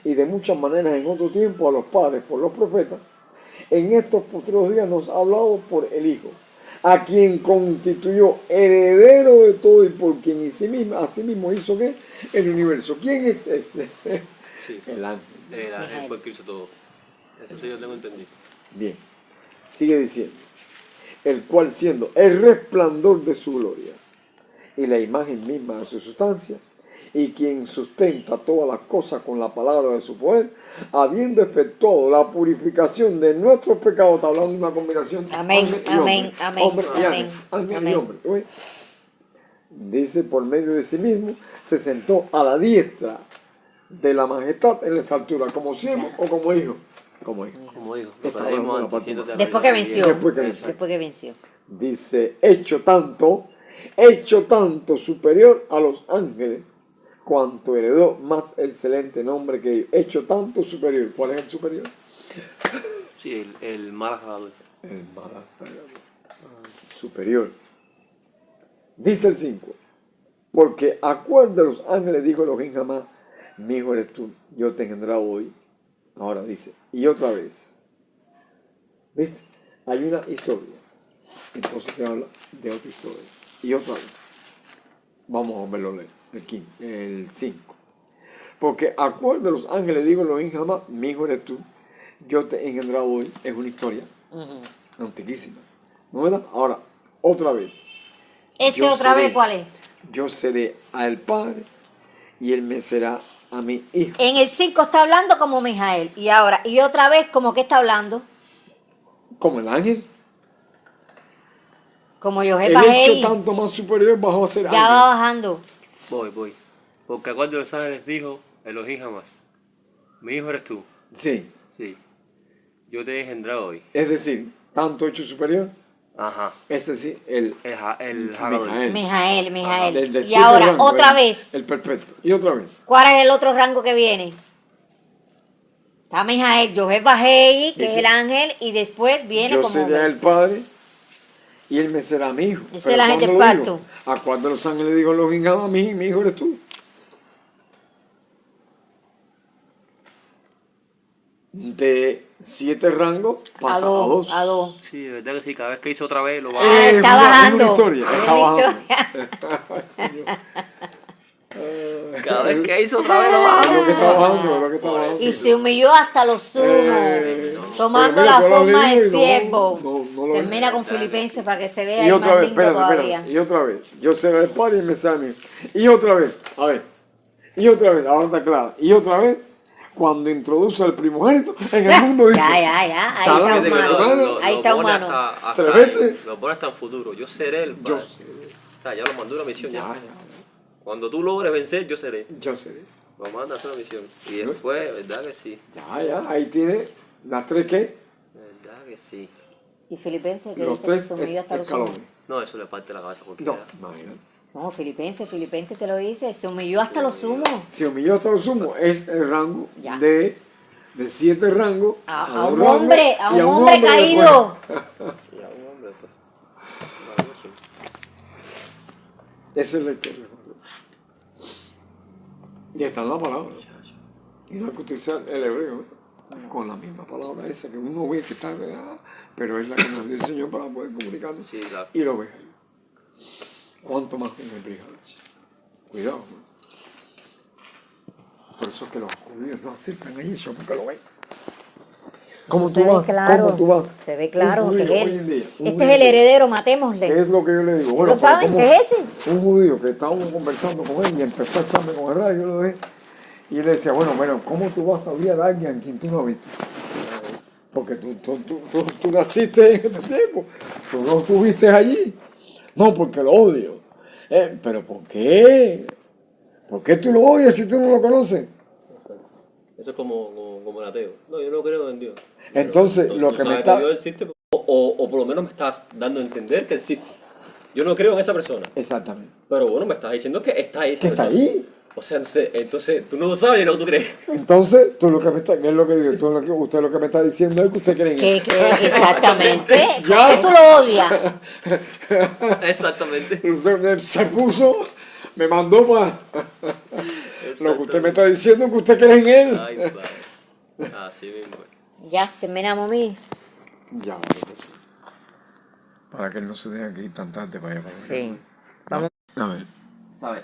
y de muchas maneras en otro tiempo a los padres por los profetas, en estos postreros días nos ha hablado por el Hijo, a quien constituyó heredero de todo y por quien asimismo hizo ¿qué? El universo. ¿Quién es ese? Sí. El ángel. El ángel fue el que hizo todo. Eso yo tengo entendido. Bien, sigue diciendo, el cual siendo el resplandor de su gloria y la imagen misma de su sustancia, y quien sustenta todas las cosas con la palabra de su poder, habiendo efectuado la purificación de nuestros pecados. Está hablando de una combinación Amén, ángel y amén, hombre. amén, Hombre y amén, ángel y amén. hombre. ¿Oye? Dice, por medio de sí mismo, se sentó a la diestra de la majestad en las alturas, como siervo o como hijo. Como hijo. Como digo, lo Está que hablando leímos de la antes, parte siéntate a la Después que derecha venció. de Después que Dios. venció. Después que venció. Dice, hecho tanto superior a los ángeles, cuanto heredó más excelente nombre que ellos. Hecho tanto superior. ¿Cuál es el superior? Sí, el Marajal. El más superior. Dice el 5. Porque a cuál de los ángeles dijo Elohim jamás, mi hijo eres tú, yo te he engendrado hoy. Ahora dice, y otra vez. ¿Viste? Hay una historia. Entonces te habla de otra historia. Y otra vez. Vamos a verlo leer. El 5. Porque a cuál de los ángeles digo Elohim jamás, mi hijo eres tú, yo te he engendrado hoy. Es una historia antiquísima. ¿No verdad? Ahora, otra vez. ¿Ese Yo otra seré- vez cuál es? Yo seré al Padre y él me será a mi hijo. En el 5 está hablando como Mijael. Y ahora, y otra vez, ¿como que está hablando? Como el ángel. Como Yohé El Bajei. hecho tanto más superior bajó a ser Ya va ángel. bajando. Voy. Porque a cuál de los ángeles dijo Elohim jamás. Mi hijo eres tú. Sí. Sí. Yo te he engendrado hoy. Es decir, tanto hecho superior. Ajá. Es decir, el El Hagadol. Mijael. Mijael. Del de Y siete ahora, rangos, otra el- vez. El perfecto. Y otra vez. ¿Cuál es el otro rango que viene? Está Mijael, Yohé Bajei, que Dice, es el ángel, y después viene yo como seré hombre. el Padre y él me será mi hijo. Es Pero el ángel del ¿cuándo lo pacto. dijo? ¿A cuál de los ángeles dijo Elohim jamás, mi hijo eres tú? De 7 rangos pasa a 2. A dos. Sí, de verdad que sí. Cada vez que hizo otra vez lo va Ah, Es está una bajando. historia, Es está una bajando. historia. Cada vez que hizo otra vez lo va Es lo que está bajando, es lo que está Por bajando. Y se humilló hasta lo sumo, tomando pero mira, la tú lo has forma leído de y no- siervo. no lo Termina ves. con Filipenses para que se vea Y ahí otra más vez, lindo todavía. y otra vez. Yo seré el Padre y me será mi hijo. Y otra vez, a ver. Y otra vez, ahora está claro. Y otra vez, cuando introduce al primogénito en el mundo, dice. Ya. Ahí Chalán, está Fíjate que humano. Ahí está pone humano. hasta ¿Tres ahí. veces? Lo pone hasta en futuro. Yo seré el Yo Padre. seré. O sea, ya lo mandó una misión ya. Ya. Cuando tú logres vencer, yo seré. Yo seré. Lo manda a hacer una misión. Y después, ¿verdad que sí? Ya. Ahí tiene las 3 que. ¿Verdad que sí? Y Filipenses que Los dice que 3 se humilló hasta lo sumo. escalones. No, eso le parte la cabeza a No, cualquiera. imagínate. No, Filipenses te lo dice, se humilló hasta lo sumo. Si humilló hasta lo sumo, es el rango Ya. de 7 rangos A un rango hombre, a y un hombre después. caído. Y a un hombre, pues. Una noche. Esa es la historia. Y está en la palabra. Y no hay que utilizar el hebreo con la misma palabra esa que uno ve que está, pero es la que nos dio el Señor para poder comunicarnos. Sí, claro. Y lo ves ahí. ¿Cuánto más en el Brijal? Cuidado. ¿No? Por eso es que los judíos no aceptan a Yeshua porque lo ven. ¿Cómo Eso tú se ve vas? claro, ¿Cómo tú vas? se ve claro Un que es judío él. hoy en día, un Este judío. es el heredero, matémosle. ¿Qué es lo que yo le digo? ¿Lo pero saben? ¿cómo? ¿Qué es ese? Un judío que estábamos conversando con él y empezó a echarme con el radio, yo lo dejé. Y él decía, bueno, ¿cómo tú vas a odiar a alguien a quien tú no has visto? Porque tú naciste en este tiempo, tú no estuviste allí. No, porque lo odio. ¿Pero por qué? ¿Por qué tú lo odias si tú no lo conoces? Exacto. Eso es como el ateo. No, yo no creo en Dios. Entonces, Pero lo tú que me sabes está... que Dios existe, o por lo menos me estás dando a entender que existe. Yo no creo en esa persona. Exactamente. Pero bueno, me estás diciendo que está ahí. ¿Que está ahí? O sea, entonces tú no lo sabes y no tú crees. Entonces, tú lo que me está, ¿qué es lo que digo? Usted lo que me está diciendo es que usted cree en él. Exactamente. ¿Por Ya. qué tú lo odias? Exactamente. Usted se puso, me mandó para... Lo que usted me está diciendo es que usted cree en él. Ay, padre. Así mismo. Ya, terminamos, mi. Ya, para que él no se tenga que ir tan tarde para allá. Sí. Vamos. A ver. ¿Sabes?